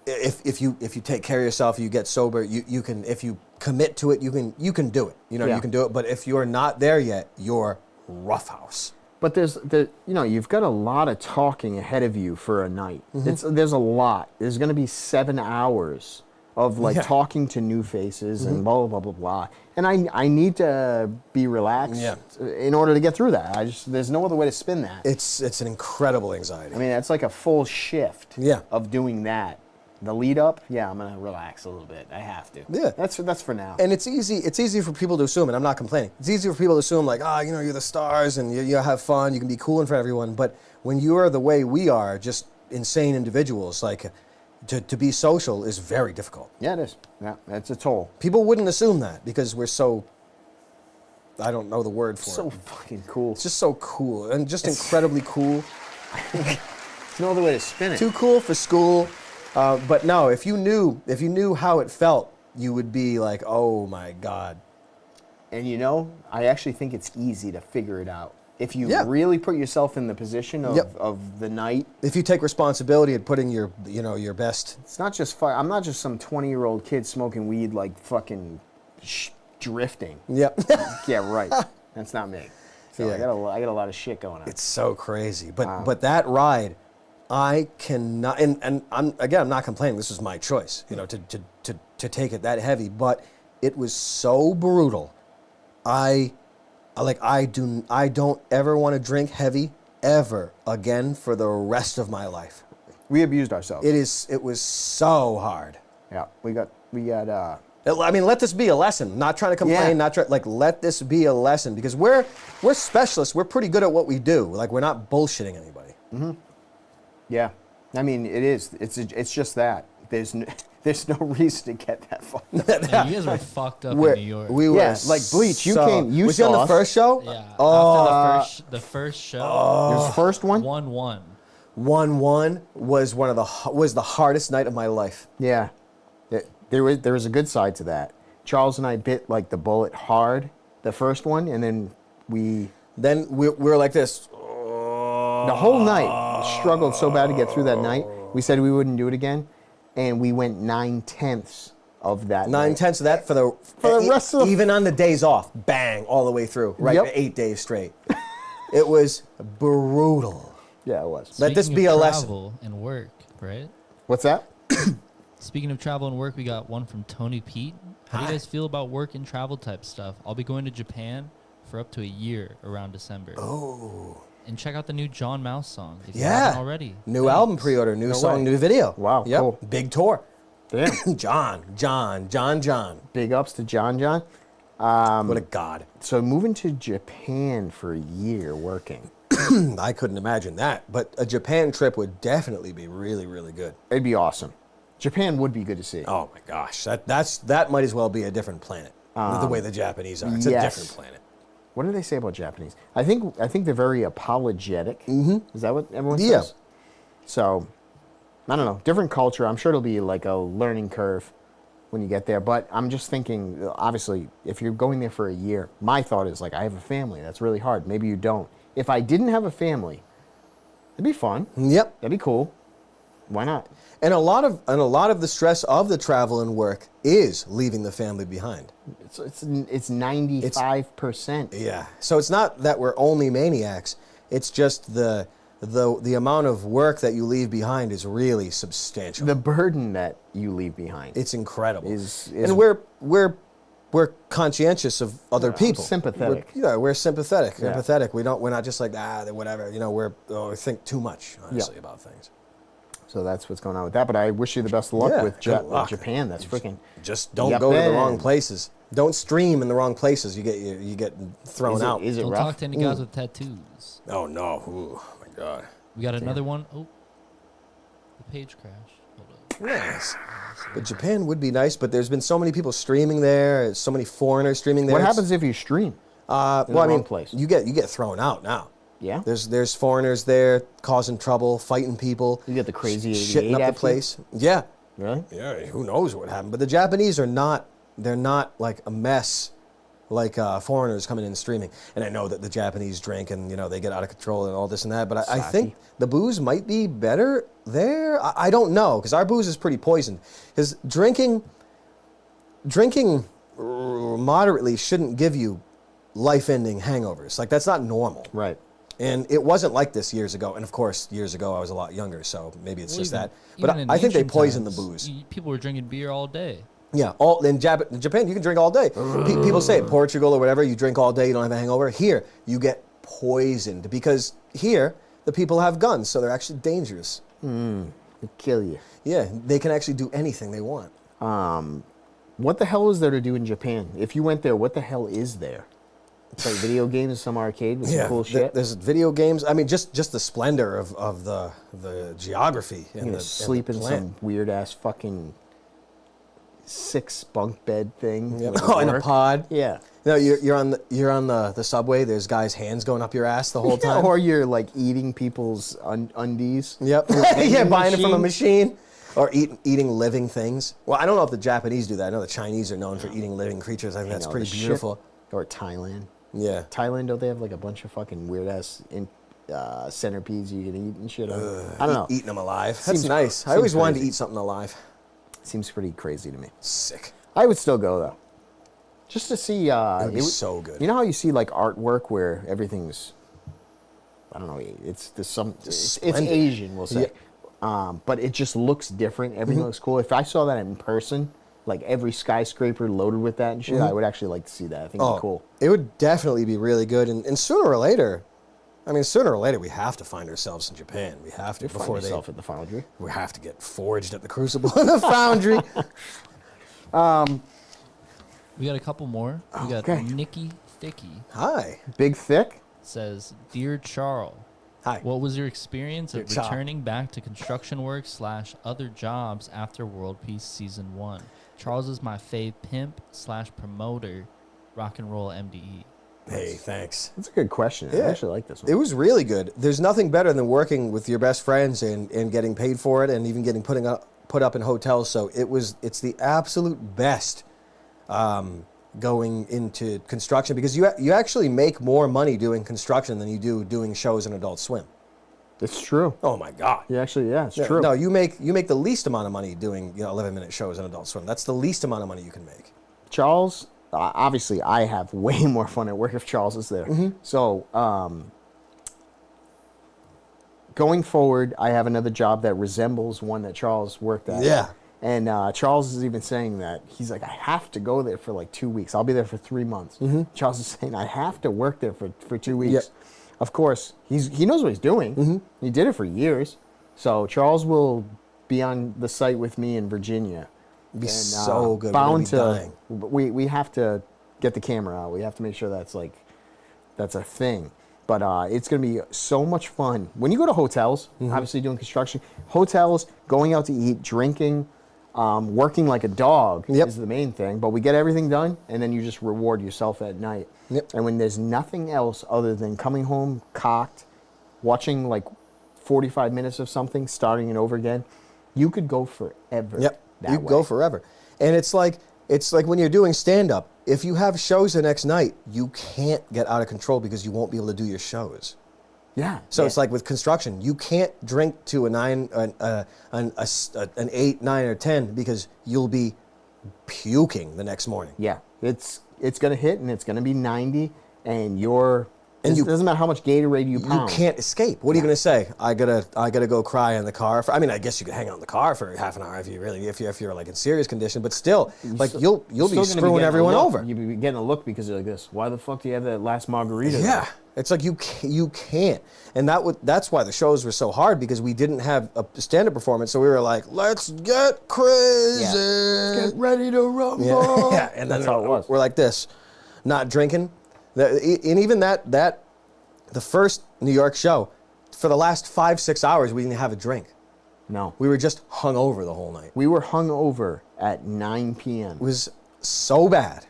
if you take care of yourself, you get sober, you can, if you commit to it, you can do it. Yeah. You can do it. But if you're not there yet, you're roughhouse. But you've got a lot of talking ahead of you for a night. Mm-hmm. There's a lot. There's going to be 7 hours of like Yeah. talking to new faces and blah, blah, blah, blah, blah. And I need to be relaxed Yeah. in order to get through that. There's no other way to spin that. It's an incredible anxiety. I mean, that's like a full shift Yeah. of doing that. The lead up, yeah, I'm going to relax a little bit. I have to. Yeah. That's for now. And it's easy for people to assume, and I'm not complaining. It's easy for people to assume, like, you're the stars and you have fun, you can be cool in front of everyone. But when you are the way we are, just insane individuals, like, to be social is very difficult. Yeah, it is. Yeah, that's a toll. People wouldn't assume that because we're so, I don't know the word for So it. fucking cool. It's just so cool and just incredibly cool. There's no other way to spin it. Too cool for school. But no, if you knew how it felt, you would be like, oh my God. And I actually think it's easy to figure it out. If you Yeah. really put yourself in the position of, Yep. of the night, If you take responsibility at putting your best. it's not just fun. I'm not just some 20-year-old kid smoking weed like fucking drifting. Yep. Yeah, right. That's not me. So Yeah. I got a lot of shit going on. It's so crazy. But that ride, I cannot, and I'm not complaining. This was my choice, to take it that heavy. But it was so brutal. I don't ever want to drink heavy ever again for the rest of my life. We abused ourselves. It was so hard. Yeah, we got. I mean, let this be a lesson. Not trying to complain. Yeah. Let this be a lesson because we're specialists. We're pretty good at what we do. Like, we're not bullshitting anybody. Yeah, I mean, it is. It's just that there's no reason to get that far. Man, you guys were fucked up We're- in New York. We were Yeah, like Bleach, you came- you was he on saw the us. first show? Yeah. Oh. After the first show, Your first one? 1-1. 1-1 was was the hardest night of my life. Yeah. There was a good side to that. Charles and I bit like the bullet hard, the first one, and then we Then we were like this. the whole night struggled so bad to get through that night. We said we wouldn't do it again, and we went 9/10 of that. night. 9/10 of that for the rest of the- even on the days off, bang, all the way through, right? Yep. 8 days straight. It was brutal. Yeah, it was. Let this Speaking be of a lesson. Travel and work, right? What's that? Speaking of travel and work, we got one from Tony Pete. How do you guys feel about work and travel type stuff? I'll be going to Japan for up to a year around December. Oh, And check out the new John Mouse song if you yeah. haven't already. New Thanks. album pre-order, new song, way. new video. Wow, Yep. cool. Big tour. Damn. John. Big ups to John. What a god. So moving to Japan for a year working, I couldn't imagine that. But a Japan trip would definitely be really, really good. it'd be awesome. Japan would be good to see. Oh my gosh, that might as well be a different planet. The way the Japanese are, it's a yes. different planet. What do they say about Japanese? I think they're very apologetic. Mm-hmm. Is that what everyone Yeah. says? So, I don't know. Different culture. I'm sure it'll be like a learning curve when you get there. But I'm just thinking, obviously, if you're going there for a year, my thought is like, I have a family. That's really hard. Maybe you don't. If I didn't have a family, it'd be fun. Yep. That'd be cool. Why not? And a lot of the stress of the travel and work is leaving the family behind. It's 95%. Yeah. So it's not that we're only maniacs. It's just the amount of work that you leave behind is really substantial. The burden that you leave behind. It's incredible. Is- and we're conscientious of other people. sympathetic. We're sympathetic. Yeah. Empathetic. We're not just like whatever. We think too much honestly about things. So that's what's going on with that. But I wish you the best of luck Yeah, with good luck. Japan. That's freaking. Just don't go to the wrong places. Don't stream in the wrong places. You get thrown out. Is it Don't rough? talk to any guys with tattoos. Oh no! Ooh, oh my god. We got another one. Oh, the page crashed. Hold up. Yes. But Japan would be nice, but there's been so many people streaming there, so many foreigners streaming there. What It's- happens if you stream? Well, the I mean, wrong place? you get thrown out now. Yeah. There's foreigners there causing trouble, fighting people. You get the crazy 88 shitting up the after you? place. Yeah. Really? Yeah. Who knows what happened? But the Japanese are not. They're not like a mess, like foreigners coming in and streaming. And I know that the Japanese drink and they get out of control and all this and that. But I think the booze might be better there. I don't know because our booze is pretty poisoned. Because drinking moderately shouldn't give you life-ending hangovers. Like that's not normal. Right. And it wasn't like this years ago. And of course, years ago I was a lot younger, so maybe it's just that. But Even in I think they ancient poisoned the times, booze. People were drinking beer all day. Yeah, in Japan you can drink all day. People say Portugal or whatever, you drink all day, you don't have a hangover. Here, you get poisoned because here the people have guns, so they're actually dangerous. It'll kill you. Yeah, they can actually do anything they want. What the hell is there to do in Japan? If you went there, what the hell is there? It's like video games, some arcade with some cool shit. There's video games. I mean, just the splendor of the geography and You're gonna the sleep and the in plan. some weird ass fucking 6 bunk bed thing. Yeah. with Oh, in a work. pod. Yeah. No, you're on the subway. There's guys' hands going up your ass the whole time. Or you're like eating people's undies. Yep. Yeah, buying it from a machine. Or eating living things. Well, I don't know if the Japanese do that. I know the Chinese are known for eating living creatures. I think that's know, pretty the shit. beautiful. Or Thailand. Yeah. Thailand, don't they have like a bunch of fucking weird ass centipedes you can eat and shit? I don't know. Eating them alive. That's Seems- nice. I seems always wanted to crazy. eat something alive. Seems pretty crazy to me. Sick. I would still go though, just to see. It would be so good. You know how you see like artwork where everything's, I don't know, it's splendid. Asian, we'll say, but it just looks different. Everything looks cool. If I saw that in person, like every skyscraper loaded with that and shit, I would actually like to see that. I think it'd be cool. It would definitely be really good. And sooner or later, we have to find ourselves in Japan. We have to Find before yourself at the foundry. we have to get forged at the Crucible in the foundry. We got a couple more. We got Okay. Nikki Thicky Hi. Big thick. says, "Dear Charles, Hi. What was your experience of Ciao. returning back to construction work / other jobs after World Peace Season 1? Charles is my fave pimp / promoter, rock and roll MDE. Hey, thanks. That's a good question. I Yeah. actually like this one. It was really good. There's nothing better than working with your best friends and getting paid for it, and even getting put up in hotels. So it's the absolute best going into construction, because you actually make more money doing construction than you do doing shows in Adult Swim. It's true. Oh my God. Yeah, actually, yeah, it's Yeah, true. No, you make the least amount of money doing 11-minute shows in Adult Swim. That's the least amount of money you can make. Charles, obviously, I have way more fun at work if Charles is there. So, going forward, I have another job that resembles one that Charles worked at. Yeah. And Charles is even saying that he's like, I have to go there for like 2 weeks. I'll be there for 3 months. Charles is saying I have to work there for 2 weeks. Yep. Of course, he knows what he's doing. He did it for years. So Charles will be on the site with me in Virginia. It'd be And, so good. We're Bound gonna be to. dying. We have to get the camera out. We have to make sure that's a thing. But it's going to be so much fun. When you go to hotels, obviously doing construction, hotels, going out to eat, drinking, working like a dog Yep. is the main thing. But we get everything done, and then you just reward yourself at night. Yep. And when there's nothing else other than coming home cocked, watching like 45 minutes of something, starting it over again, you could go forever. Yep. that You way. go forever. And it's like when you're doing stand-up. If you have shows the next night, you can't get out of control because you won't be able to do your shows. Yeah. So yeah. it's like with construction, you can't drink to an 8, 9, or 10 because you'll be puking the next morning. Yeah, it's gonna hit, and it's gonna be 90, and it you- doesn't matter how much Gatorade you You pound. can't escape. What are you going to say? I gotta go cry in the car. I mean, I guess you could hang out in the car for half an hour if you're like in serious condition. But still, like you'll You're be still gonna screwing getting a everyone look. over. You'll be getting a look because you're like this. Why the fuck do you have that last margarita? Yeah, it's like you can't, and that's why the shows were so hard, because we didn't have a stand-up performance. So we were like, let's get crazy, Get ready to rumble. yeah, and then That's how it was. We're like this, not drinking, and even that. The first New York show, for the last 5-6 hours, we didn't have a drink. No, We were just hungover the whole night. we were hung over at 9 p.m. It was so bad.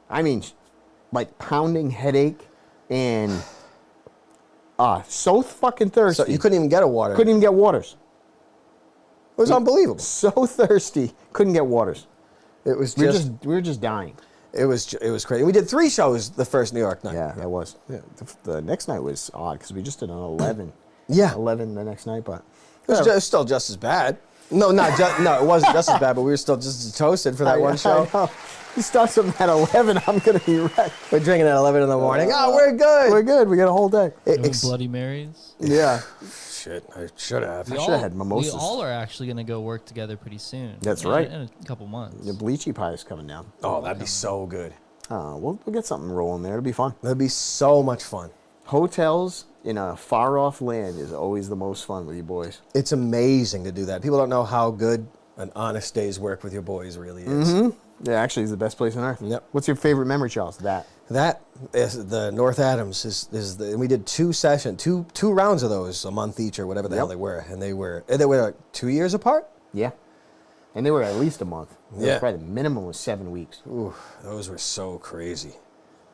I mean, like pounding headache and so fucking thirsty. So you couldn't even get a water. Couldn't even get waters. It was unbelievable. So thirsty, couldn't get waters. It was We just, were just dying. it was crazy. We did 3 shows the first New York night. Yeah, that was. Yeah, the next night was odd because we just did an 11. Yeah. 11 the next night, but It was still just as bad. No, it wasn't just as bad, but we were still just as toasted for that one show. I know. You start something at 11, I'm gonna be wrecked. We're drinking at 11 in the morning. Oh, we're good. We're good. We got a whole day. Doing Bloody Marys. Yeah, Shit, I should have. I should've had mimosas. We all are actually going to go work together pretty soon. That's In- right. In a couple months. the bleachy pie is coming down. Oh, that'd be so good. We'll get something rolling there. It'll be fun. That'd be so much fun. Hotels in a far off land is always the most fun with you boys. It's amazing to do that. People don't know how good an honest day's work with your boys really is. Yeah, actually, it's the best place on earth. Yep. What's your favorite memory, Charles? That. That is the North Adams and we did 2 rounds of those, a month each or whatever the hell they were, and they were like 2 years apart. Yeah. And they were at least a month. Yeah. Probably the minimum was 7 weeks. Ooh, those were so crazy.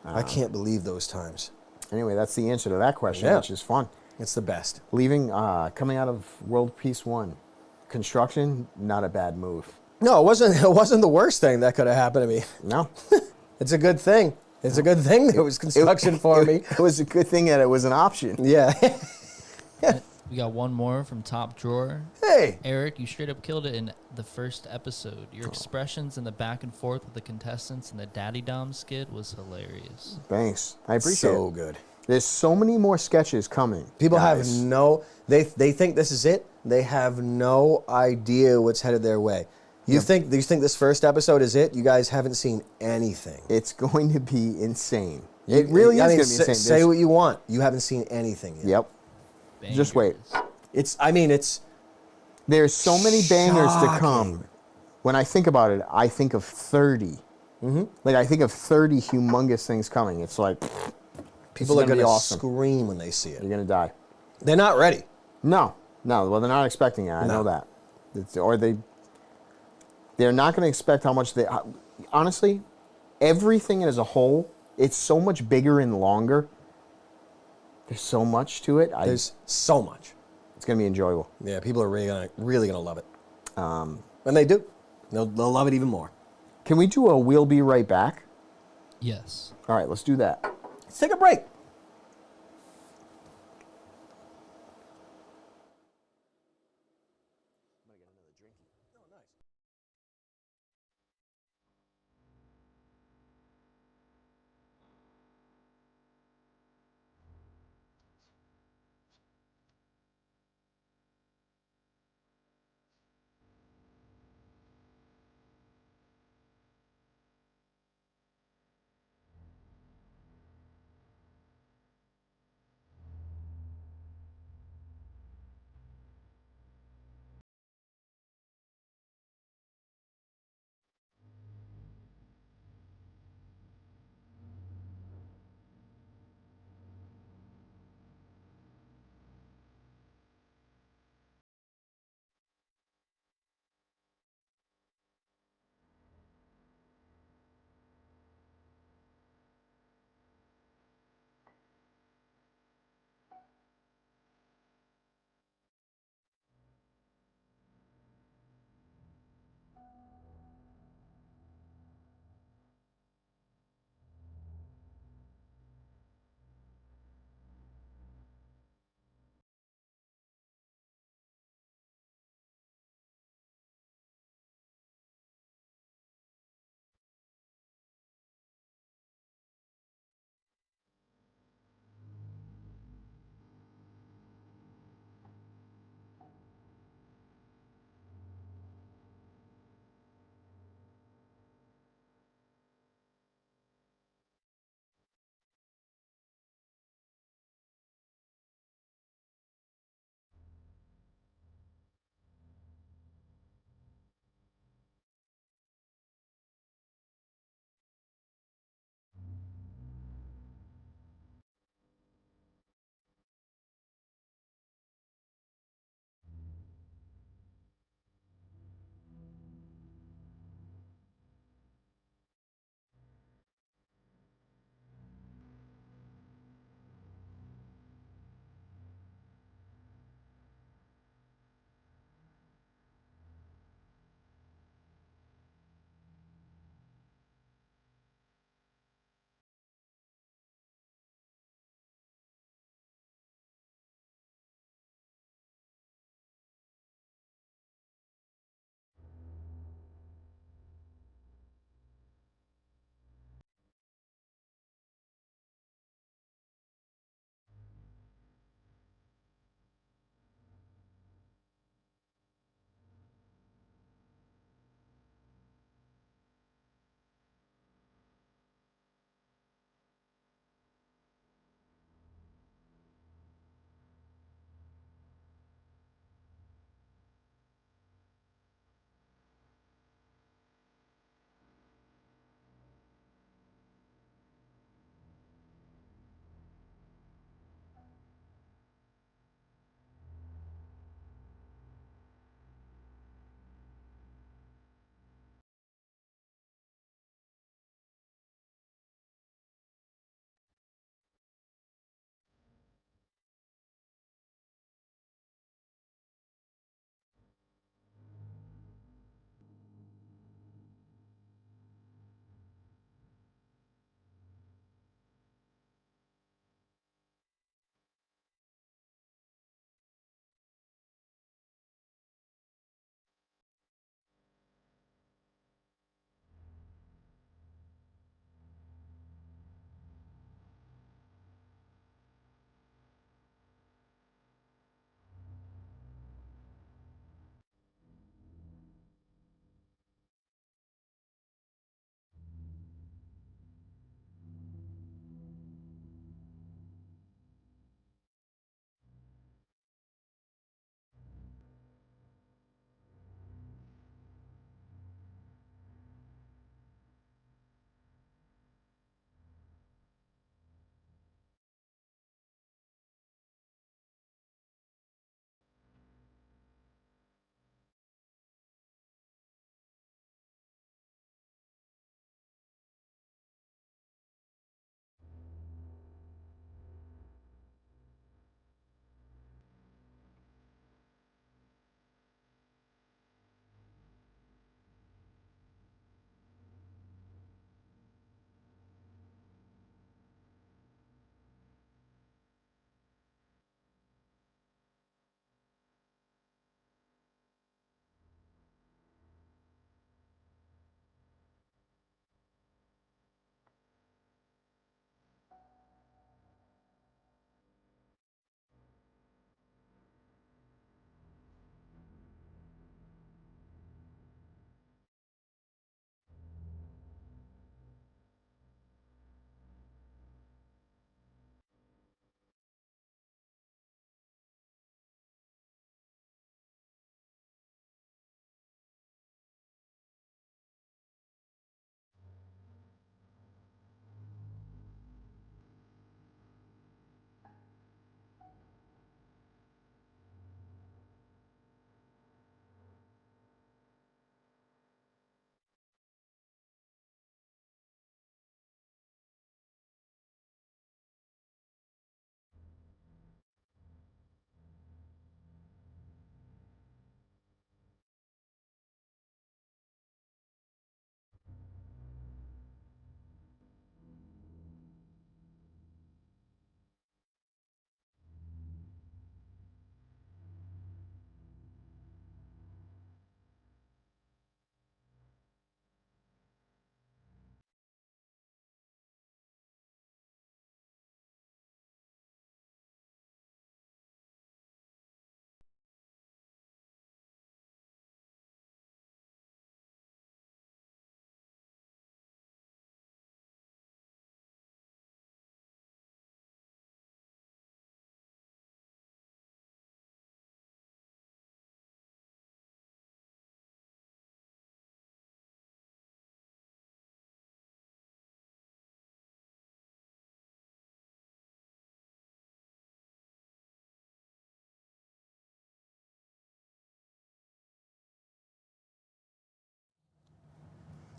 I can't believe those times. Anyway, that's the answer to that question, Yeah. which is fun. It's the best. Leaving, coming out of World Peace 1, construction, not a bad move. No, it wasn't the worst thing that could have happened to me. No. It's a good thing. It's a good thing there was construction for me. It was a good thing that it was an option. Yeah. We got one more from Top Drawer. Hey. Eric, you straight up killed it in the first episode. Your expressions and the back and forth with the contestants in the Daddy Dom skit was hilarious. Thanks. I appreciate So it. good. There's so many more sketches coming. People guys. have no, they think this is it. They have no idea what's headed their way. Do you think this first episode is it? You guys haven't seen anything. It's going to be insane. It really is I mean, going to be insane. Say what you want. You haven't seen anything yet. Yep. Just wait. Bangers. There's so many bangers to Shocking. come. When I think about it, I think of 30. Like, I think of 30 humongous things coming. It's like, People are going to be gonna awesome. scream when they see it. You're going to die. They're not ready. No. Well, they're not expecting it. I know No. that. They're not going to expect how much they. Honestly, everything as a whole, it's so much bigger and longer. There's so much to it. There's so much. It's going to be enjoyable. Yeah, people are really gonna love it. And they do. They'll love it even more. Can we do a "We'll be right back"? Yes. All right, let's do that. Let's take a break.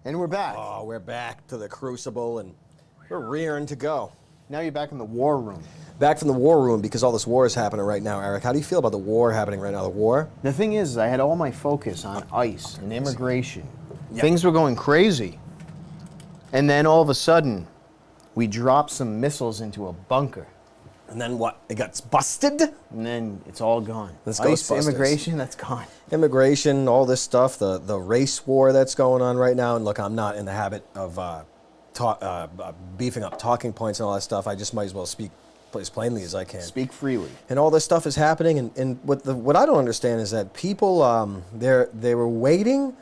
And we're back. Oh, we're back to the crucible, and we're rearing to go. Now you're back in the war room. Back from the war room because all this war is happening right now, Eric. How do you feel about the war happening right now? The war? The thing is, I had all my focus on ICE and immigration. Yep. Things were going crazy. And then all of a sudden, we dropped some missiles into a bunker. And then what? It got busted? And then it's all gone. Let's ICE, Ghostbusters. immigration, that's gone. Immigration, all this stuff, the race war that's going on right now. And look, I'm not in the habit of beefing up talking points and all that stuff. I just might as well speak as plainly as I can. Speak freely. And all this stuff is happening. And what I don't understand is that people, they were waiting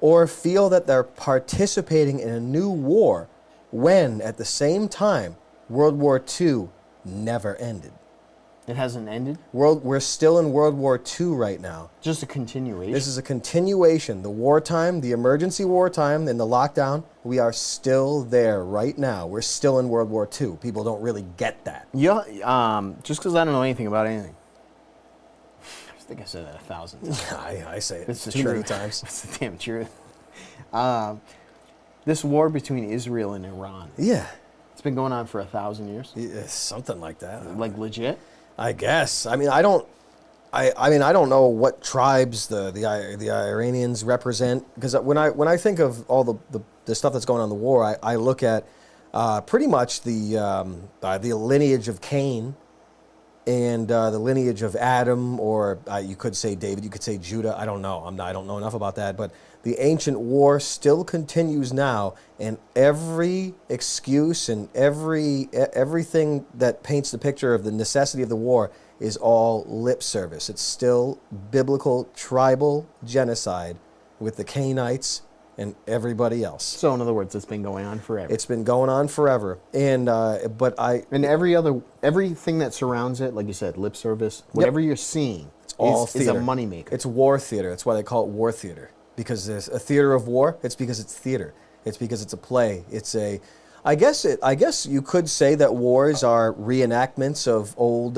or feel that they're participating in a new war when, at the same time, World War II never ended. It hasn't ended? We're still in World War II right now. Just a continuation. This is a continuation. The wartime, the emergency wartime, and the lockdown, we are still there right now. We're still in World War II. People don't really get that. Yeah, just because I don't know anything about anything. I think I said that 1,000 times. I say it It's the too many truth. times. It's the damn truth. This war between Israel and Iran, Yeah. it's been going on for 1,000 years. Yeah, something like that. Like legit? I guess. I mean, I don't know what tribes the Iranians represent, because when I think of all the stuff that's going on in the war, I look at pretty much the lineage of Cain and the lineage of Adam, or you could say David, you could say Judah. I don't know. I don't know enough about that, but the ancient war still continues now, and every excuse and everything that paints the picture of the necessity of the war is all lip service. It's still biblical tribal genocide with the Canaanites and everybody else. So in other words, it's been going on forever. It's been going on forever, and And everything that surrounds it, like you said, lip service, whatever you're seeing, all is a theater. moneymaker. It's war theater. That's why they call it war theater. Because there's a theater of war. It's because it's theater. It's because it's a play. I guess you could say that wars are reenactments of old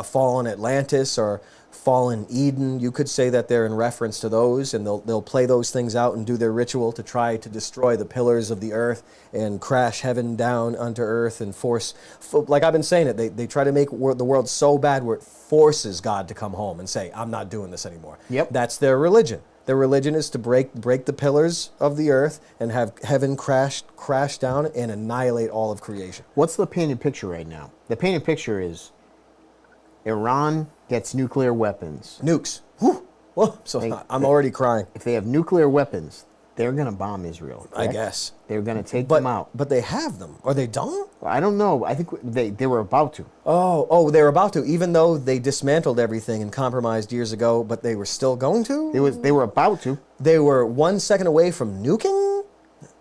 fallen Atlantis or fallen Eden. You could say that they're in reference to those, and they'll play those things out and do their ritual to try to destroy the pillars of the earth and crash heaven down onto earth and force, like I've been saying it, they try to make the world so bad where it forces God to come home and say, I'm not doing this anymore. Yep. That's their religion. Their religion is to break the pillars of the earth and have heaven crash down and annihilate all of creation. What's the painted picture right now? The painted picture is Iran gets nuclear weapons. Nukes. Whew. Whoa. So I'm already crying. If they have nuclear weapons, they're going to bomb Israel. I correct? guess. They're going to take them out. But they have them. Are they done? I don't know. I think they were about to. Oh, they were about to, even though they dismantled everything and compromised years ago, but they were still going to? They were about to. They were 1 second away from nuking?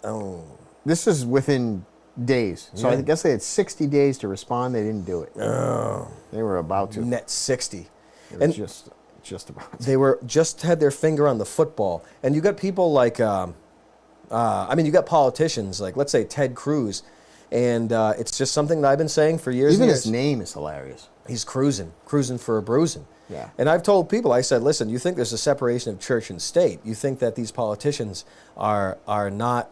Oh. This is within days. So Yeah. I guess they had 60 days to respond. They didn't do it. Oh. They were about to. Net 60. They were And just about to. they were just had their finger on the football. And you got people like, you got politicians like, let's say, Ted Cruz. And it's just something that I've been saying for years Even and years. his name is hilarious. He's cruising for a bruising. Yeah. And I've told people, I said, listen, you think there's a separation of church and state. You think that these politicians are not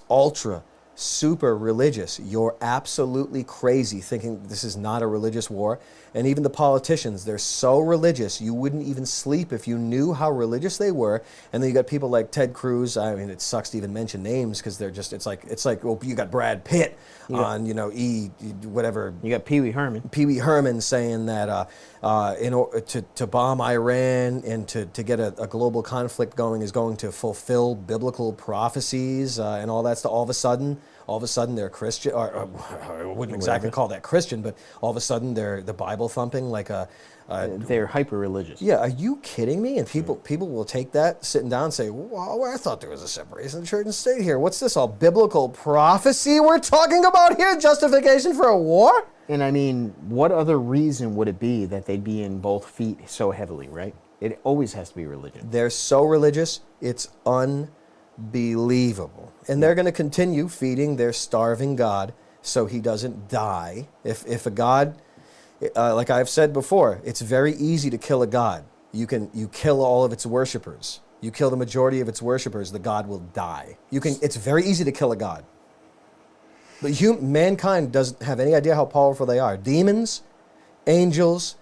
ultra, super religious. You're absolutely crazy thinking this is not a religious war. And even the politicians, they're so religious, you wouldn't even sleep if you knew how religious they were. And then you got people like Ted Cruz. I mean, it sucks to even mention names because they're just, it's like, well, you got Brad Pitt on, whatever. You got Pee Wee Herman. Pee Wee Herman saying that in order to bomb Iran and to get a global conflict going is going to fulfill biblical prophecies and all that stuff. All of a sudden they're Christian, or I wouldn't exactly call that Christian, but all of a sudden they're the Bible thumping like a. They're hyper religious. Yeah, are you kidding me? And people will take that, sitting down and say, well, I thought there was a separation of church and state here. What's this all biblical prophecy we're talking about here? Justification for a war? And I mean, what other reason would it be that they'd be in both feet so heavily, right? It always has to be religion. They're so religious, it's unbelievable. And they're going to continue feeding their starving God so he doesn't die. If a God, like I've said before, it's very easy to kill a God. You kill all of its worshipers. you kill the majority of its worshipers, the god will die. It's very easy to kill a god. But mankind doesn't have any idea how powerful they are. Demons, angels,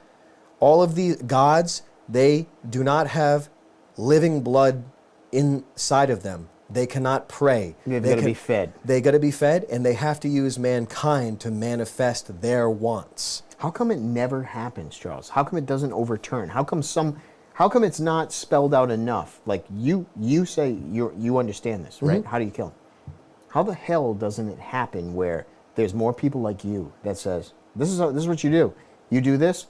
all of the gods, they do not have living blood inside of them. They cannot pray. They've got to be fed. They got to be fed, and they have to use mankind to manifest their wants. How come it never happens, Charles? How come it doesn't overturn? How come it's not spelled out enough? Like you say you understand this, right? How do you kill him? How the hell doesn't it happen where there's more people like you that says, this is what you do. You do this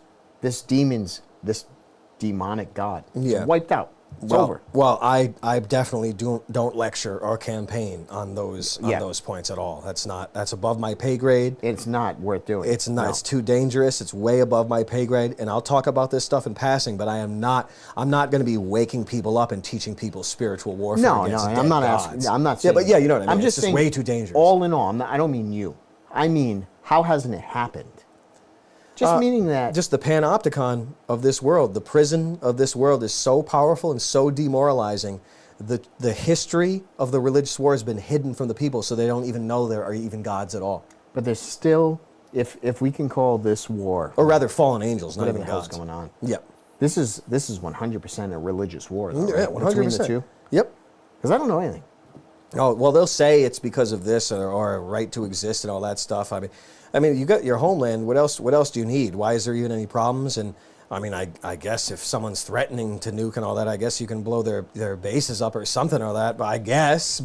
demonic god. It's wiped out. It's over. Well, I definitely don't lecture or campaign on those points at all. That's above my pay grade. It's not worth doing. It's not. No. It's too dangerous. It's way above my pay grade. And I'll talk about this stuff in passing, but I'm not going to be waking people up and teaching people spiritual warfare. No, against dead I'm not gods. asking. I'm not saying. Yeah, but you know what I mean. I'm just saying, way too dangerous. All in all, I don't mean you. I mean, how hasn't it happened? Just meaning that. Just the panopticon of this world, the prison of this world is so powerful and so demoralizing. The history of the religious war has been hidden from the people, so they don't even know there are even gods at all. But there's still, if we can call this war, or rather fallen angels, not whatever even the hell's gods. going on. Yep. This is 100% a religious war, though, Yeah, right? 100%. Between the two. Yep. Because I don't know anything. Oh, well, they'll say it's because of this or a right to exist and all that stuff. I mean, you got your homeland. What else do you need? Why is there even any problems? And I mean, I guess if someone's threatening to nuke and all that, I guess you can blow their bases up or something or that. But I guess,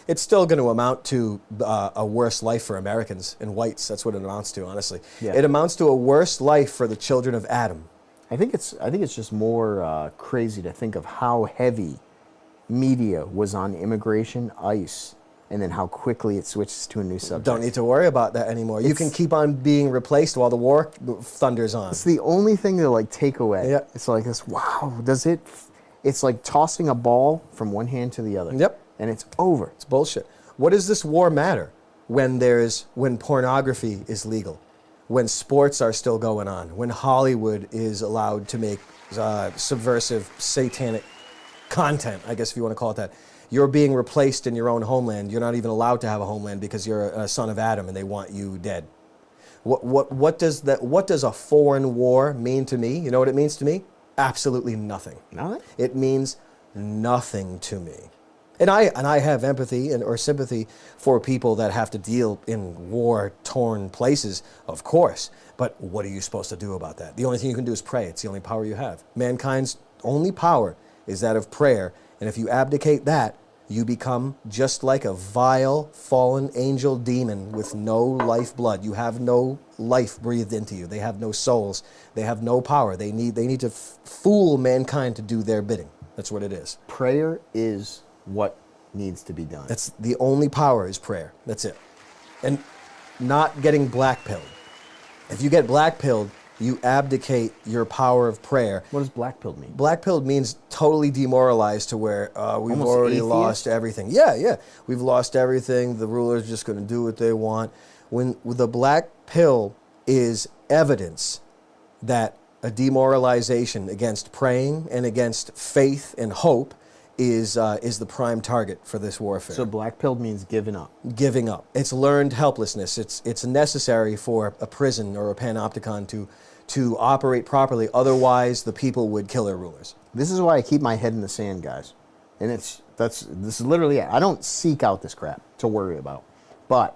it's still going to amount to a worse life for Americans and whites. That's what it amounts to, honestly. Yeah. It amounts to a worse life for the children of Adam. I think it's just more crazy to think of how heavy media was on immigration, ICE, and then how quickly it switches to a new subject. Don't need to worry about that anymore. You can keep on being replaced while the war thunders on. It's the only thing to take away. Yeah. It's like this. Wow. It's like tossing a ball from one hand to the other. Yep. And it's over. It's bullshit. What does this war matter when pornography is legal, when sports are still going on, when Hollywood is allowed to make subversive, satanic content, I guess if you want to call it that? You're being replaced in your own homeland. You're not even allowed to have a homeland because you're a son of Adam and they want you dead. What does a foreign war mean to me? You know what it means to me? Absolutely nothing. Nothing? It means nothing to me. And I have empathy or sympathy for people that have to deal in war-torn places, of course. But what are you supposed to do about that? The only thing you can do is pray. It's the only power you have. Mankind's only power is that of prayer. And if you abdicate that, you become just like a vile, fallen angel demon with no lifeblood. You have no life breathed into you. They have no souls. They have no power. They need to fool mankind to do their bidding. That's what it is. Prayer is what needs to be done. That's the only power is prayer. That's it. And not getting black-pilled. If you get black-pilled, you abdicate your power of prayer. What does black-pilled mean? Black-pilled means totally demoralized to where we've Almost already atheist? lost everything. Yeah. We've lost everything. The ruler's just going to do what they want. When the black pill is evidence that a demoralization against praying and against faith and hope is the prime target for this warfare. So black-pilled means giving up. Giving up. It's learned helplessness. It's necessary for a prison or a panopticon to operate properly. Otherwise, the people would kill their rulers. This is why I keep my head in the sand, guys. And this is literally it. I don't seek out this crap to worry about. But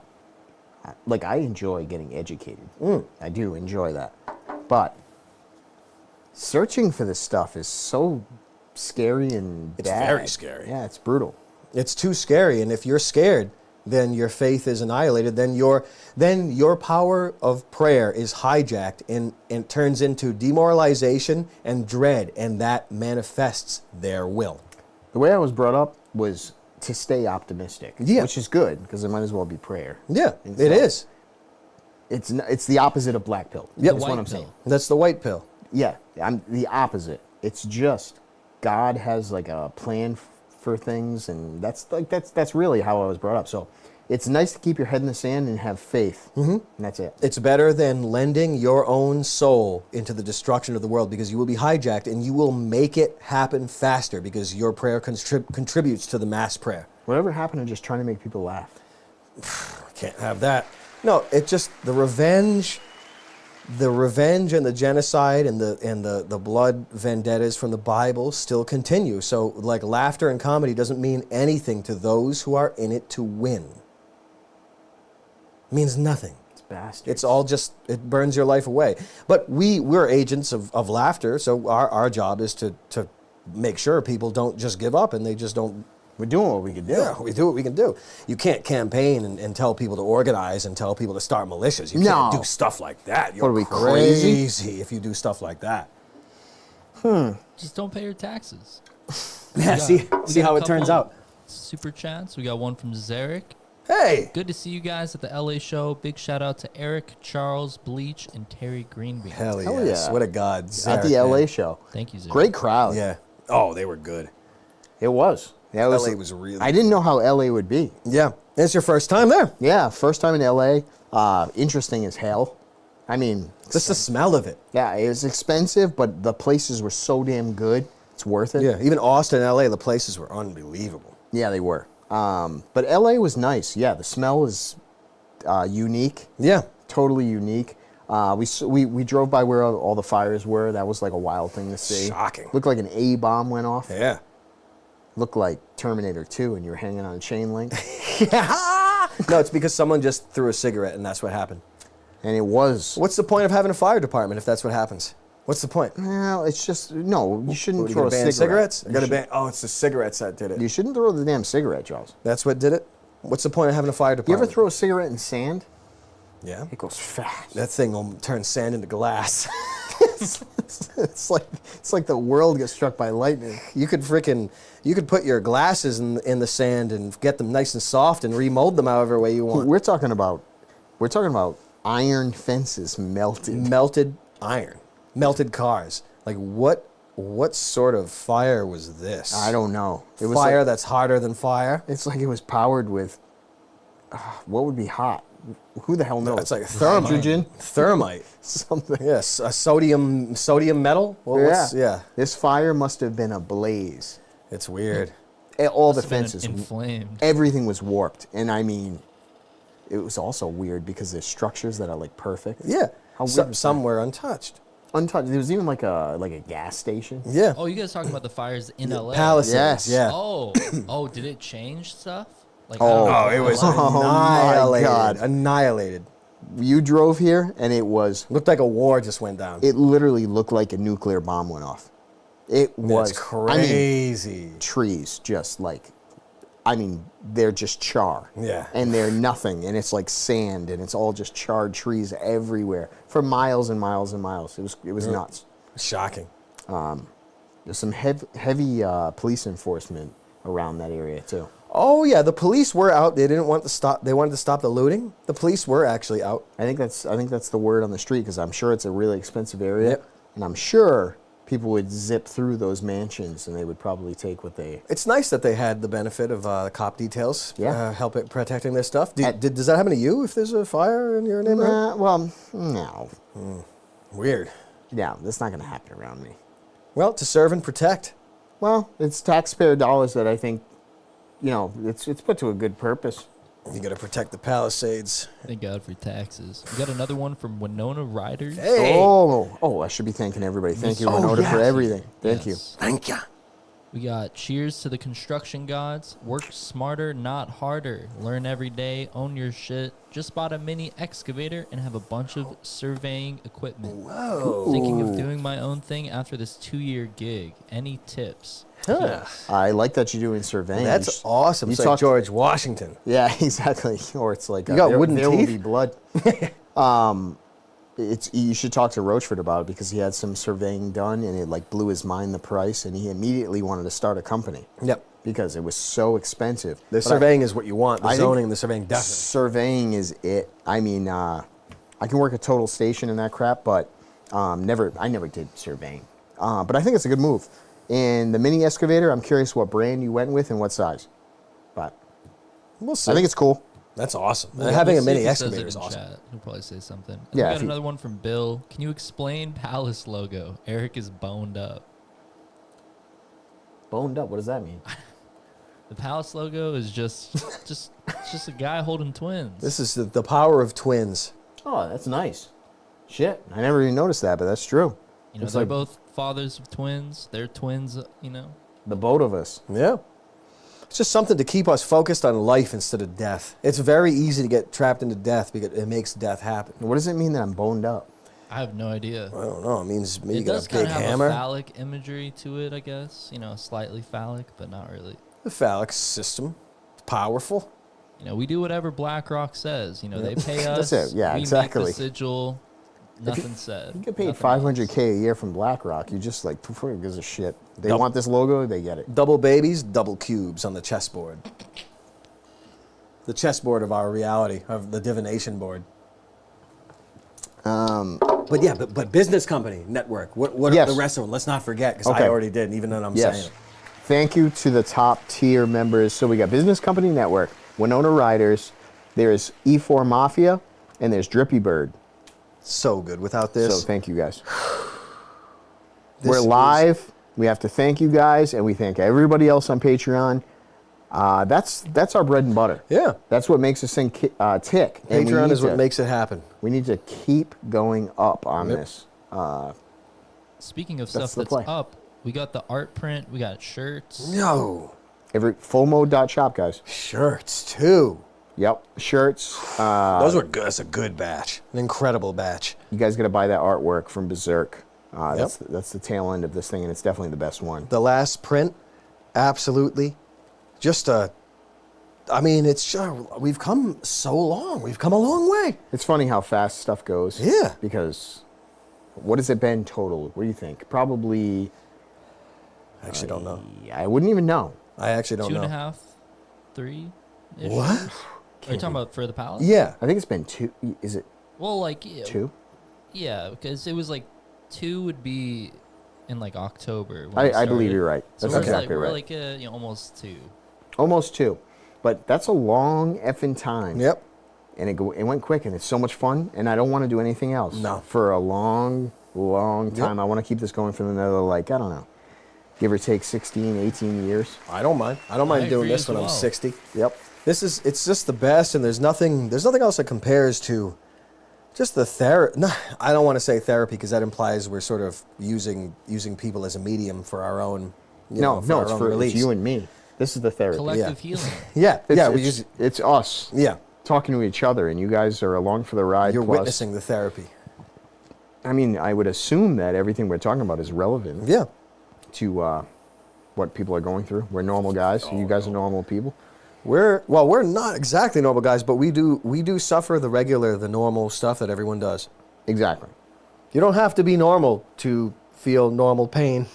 I enjoy getting educated. I do enjoy that. But searching for this stuff is so scary and It's bad. very scary. Yeah, it's brutal. It's too scary, and if you're scared, then your faith is annihilated. Then your power of prayer is hijacked and turns into demoralization and dread, and that manifests their will. The way I was brought up was to stay optimistic, Yeah. which is good because it might as well be prayer. Yeah, And it so is. It's the opposite of black pill. Yep. That's The what white I'm pill. saying. That's the white pill. Yeah, I'm the opposite. It's just God has a plan for things, and that's really how I was brought up. So It's nice to keep your head in the sand and have faith. Mm-hmm. And that's it. It's better than lending your own soul into the destruction of the world, because you will be hijacked and you will make it happen faster because your prayer contributes to the mass prayer. Whatever happened to just trying to make people laugh? Can't have that. No, it's just the revenge and the genocide and the blood vendettas from the Bible still continue. So like laughter and comedy doesn't mean anything to those who are in it to win. It means nothing. It's bastards. It's all just, it burns your life away. But we're agents of laughter, so our job is to make sure people don't just give up and they just don't. We're doing what we can do. Yeah, we do what we can do. You can't campaign and tell people to organize and tell people to start militias. You can't do stuff like that. You're What are we, crazy? crazy if you do stuff like that. Just don't pay your taxes. Yeah, see how it turns out. Super chats. We got one from Erick. Hey! Good to see you guys at the LA show. Big shout out to Erick, Charles, Bleach, and Terry Greenbean. Hell Hell yes. yeah. What a god. At Zarek, the LA man. show. Thank you, Erick. Great crowd. Yeah. Oh, they were good. It was. Yeah, LA was really I didn't know how LA would be. Yeah. It's your first time there. Yeah, first time in LA. Interesting as hell. I mean, Just the smell of it. yeah, it was expensive, but the places were so damn good. It's worth it. Yeah. Even Austin, LA, the places were unbelievable. Yeah, they were. But LA was nice. Yeah, the smell was unique. Yeah. Totally unique. We drove by where all the fires were. That was like a wild thing to see. Shocking. Looked like an A bomb went off. Yeah. Looked like Terminator 2 and you were hanging on a chain link. No, it's because someone just threw a cigarette and that's what happened. And it was. What's the point of having a fire department if that's what happens? What's the point? Well, it's just, no, you shouldn't What, you throw gonna a ban cigarette. cigarettes? I gotta ban. Oh, it's the cigarettes that did it. You shouldn't throw the damn cigarette, Charles. That's what did it? What's the point of having a fire You department? ever throw a cigarette in sand? Yeah. It goes fast. That thing will turn sand into glass. it's like the world gets struck by lightning. You could put your glasses in the sand and get them nice and soft and remold them however way you want. We're talking about iron fences melted. Melted iron, melted cars. Like what sort of fire was this? I don't know. It was fire like, that's hotter than fire. it's like it was powered with what would be hot? Who the hell knows? It's like hydrogen, thermite. something. Yes, a sodium metal. Yeah. This fire must have been ablaze. It's weird. All the Must have been fences, inflamed. everything was warped, and I mean, it was also weird because there's structures that are like perfect. Yeah. How weird was Some were untouched. Untouched. There was even like a gas station. Yeah. Oh, you guys talking about the fires in LA? Palisades. Yes. Yeah. Oh, did it change stuff? Like, Oh. I Oh, don't it know. was Oh, my annihilated. God. Annihilated. You drove here, and it Looked like a war just went down. it literally looked like a nuclear bomb went off. It was That's I mean, crazy. trees just like, I mean, they're just char. Yeah. And they're nothing, and it's like sand, and it's all just charred trees everywhere for miles and miles and miles. It was nuts. Shocking. There's some heavy police enforcement around that area too. Oh yeah, the police were out. They didn't want to stop. They wanted to stop the looting. The police were actually out. I think that's the word on the street because I'm sure it's a really expensive area, Yep. and I'm sure people would zip through those mansions and they would probably take what they. It's nice that they had the benefit of cop details. Yeah. Help it protecting their stuff. Does that happen to you if there's a fire in your neighborhood? Well, no, Weird. yeah, that's not going to happen around me. Well, to serve and protect. Well, it's taxpayer dollars that I think, it's put to a good purpose. You got to protect the Palisades. Thank God for taxes. We got another one from Winona Riders. Hey. Oh, I should be thanking everybody. Thank you, Winona, for everything. Thank you. Yes. Thank you. We got cheers to the construction gods. Work smarter, not harder. Learn every day. Own your shit. Just bought a mini excavator and have a bunch of surveying equipment. Whoa. Thinking of doing my own thing after this 2-year gig. Any tips? Huh. I like that you're doing surveying. That's awesome. you It's like talked- George Washington. Yeah, exactly. Or it's like You got there, wooden there will teeth? be blood. You should talk to Roachford about it because he had some surveying done and it like blew his mind the price and he immediately wanted to start a company Yep. because it was so expensive. The But surveying is what you want. The I think zoning and the surveying definitely. surveying is it. I mean, I can work a total station and that crap, but I never did surveying. But I think it's a good move. And the mini excavator, I'm curious what brand you went with and what size. But We'll see. I think it's cool. That's awesome. Well, Having we'll a see if mini he says excavator it is in awesome. chat. He'll probably say something. And Yeah, we if got he- another one from Bill. Can you explain Palace logo? Eric is boned up. Boned up. What does that mean? The Palace logo is just it's just a guy holding twins. This is the power of twins. Oh, that's nice. Shit, I never even noticed that, but that's true. you know, it's they're like- both fathers of twins. They're twins, you know. The both of us. Yeah. It's just something to keep us focused on life instead of death. It's very easy to get trapped into death because it makes death happen. What does it mean that I'm boned up? I have no idea. I don't know. It means maybe you It got does a kind big of have hammer. a phallic imagery to it, I guess. You know, slightly phallic, but not really. The phallic system. It's powerful. You know, we do whatever BlackRock says. You know, they pay us. That's it. Yeah, we exactly. Make the sigil. Nothing said. You get paid Nothing else. $500K a year from BlackRock. You just like, who gives a shit? They Nope. want this logo, they get it. Double babies, double cubes on the chessboard. The chessboard of our reality, of the divination board. But yeah, but business company, network. What Yes. are the rest of them? Let's not forget, because Okay. I already did, even though I'm saying Yes. it. Thank you to the top tier members. So we got Business Company Network, Winona Riders, there's E4 Mafia, and there's Drippy Bird. So good without this. So thank you guys. This We're is- live. We have to thank you guys, and we thank everybody else on Patreon. That's our bread and butter. Yeah. That's what makes this thing tick. And we Patreon need is what to- makes it happen. We need to keep going up on Yep. this. Speaking of That's stuff the that's play. up, we got the art print. We got shirts. No. Every fullmode.shop, guys. Shirts, too. Yep, shirts. Those were good. That's a good batch. An incredible batch. You guys got to buy that artwork from Berserk. That's the tail end of this thing, and it's definitely the best one. The last print, absolutely. Just a... I mean, it's just, we've come so long. We've come a long way. It's funny how fast stuff goes. Yeah. Because what has it been total? What do you think? Probably. I actually don't know. I wouldn't even know. I actually don't Two know. and a half, 3. What? Are you talking about for the Palace? Yeah. I think it's been 2. Is it Well, like yeah, 2? Yeah, because it was like 2 would be in like October. when it I believe started. you're right. So That's we're exactly like, right. We're like almost 2. Almost 2. But that's a long effing time. Yep. And it went quick, and it's so much fun, and I don't want to do anything else. No. For a long, long time. I want to keep this going for another, like, I don't know, give or take 16, 18 years. I don't mind. I don't mind doing agree this as when I'm well. 60. Yep. It's just the best, and there's nothing else that compares to just the therapy. No, I don't want to say therapy because that implies we're sort of using people as a medium for our own. No, our it's own for release. it's you and me. This is the therapy. Collective healing. Yeah, It's, yeah. it's, We use. it's us Yeah, talking to each other, and you guys are along for the ride. you're plus, witnessing the therapy. I mean, I would assume that everything we're talking about is relevant Yeah. to what people are going through. We're normal guys. You guys are normal people. We're not exactly normal guys, but we do suffer the normal stuff that everyone does. Exactly. You don't have to be normal to feel normal pain.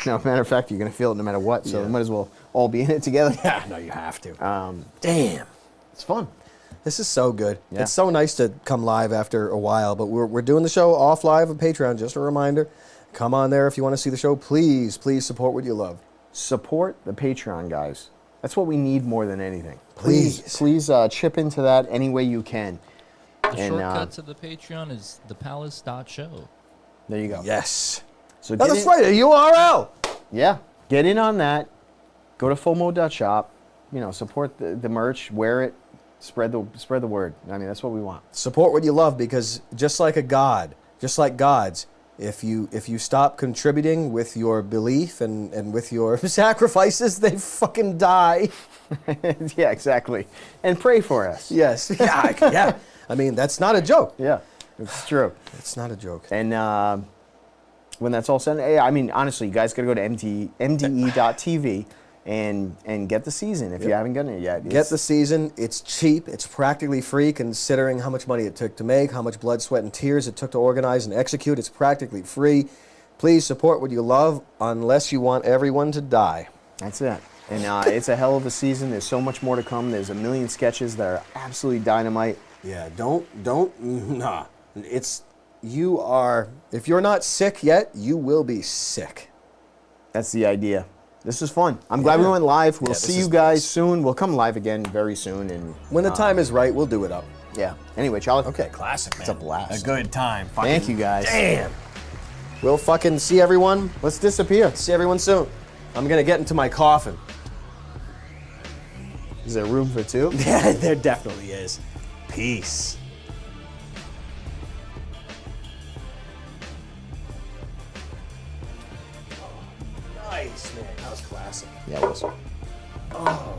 No, matter of fact, you're going to feel it no matter what, so Yeah. we might as well all be in it together. Yeah, no, you have to. Damn. It's fun. This is so good. Yeah. It's so nice to come live after a while, but we're doing the show off live on Patreon. Just a reminder, come on there if you want to see the show. Please support what you love. Support the Patreon, guys. That's what we need more than anything. Please. Please chip into that any way you can. The And, shortcut to the Patreon is thepalace.show. There you go. Yes. So Oh, get that's in- right, a URL. Yeah. Get in on that. Go to fullmode.shop. You know, support the merch, wear it, spread the word. I mean, that's what we want. Support what you love, because just like gods, if you stop contributing with your belief and with your sacrifices, they fucking die. Yeah, exactly. And pray for us. Yes. Yeah. I mean, that's not a joke. Yeah, it's true. It's not a joke. And when that's all said, hey, I mean, honestly, you guys got to go to mde.tv and get the season if you haven't gotten it yet. Get the season. It's cheap. It's practically free, considering how much money it took to make, how much blood, sweat, and tears it took to organize and execute. It's practically free. Please support what you love, unless you want everyone to die. That's it. And it's a hell of a season. There's so much more to come. There's a million sketches that are absolutely dynamite. Yeah, nah. If you're not sick yet, you will be sick. That's the idea. This is fun. I'm glad we went live. We'll Yeah, see this you is guys nice. soon. We'll come live again very soon. And When the time is right, we'll do it up. yeah. Anyway, Charlie. Okay, classic, man. It's a blast. A good time. Thank you guys. Damn. We'll fucking see everyone. Let's disappear. See everyone soon. I'm gonna get into my coffin. Is there room for two? Yeah, there definitely is. Peace. Nice, man. That was classic. Yeah, it was. Oh.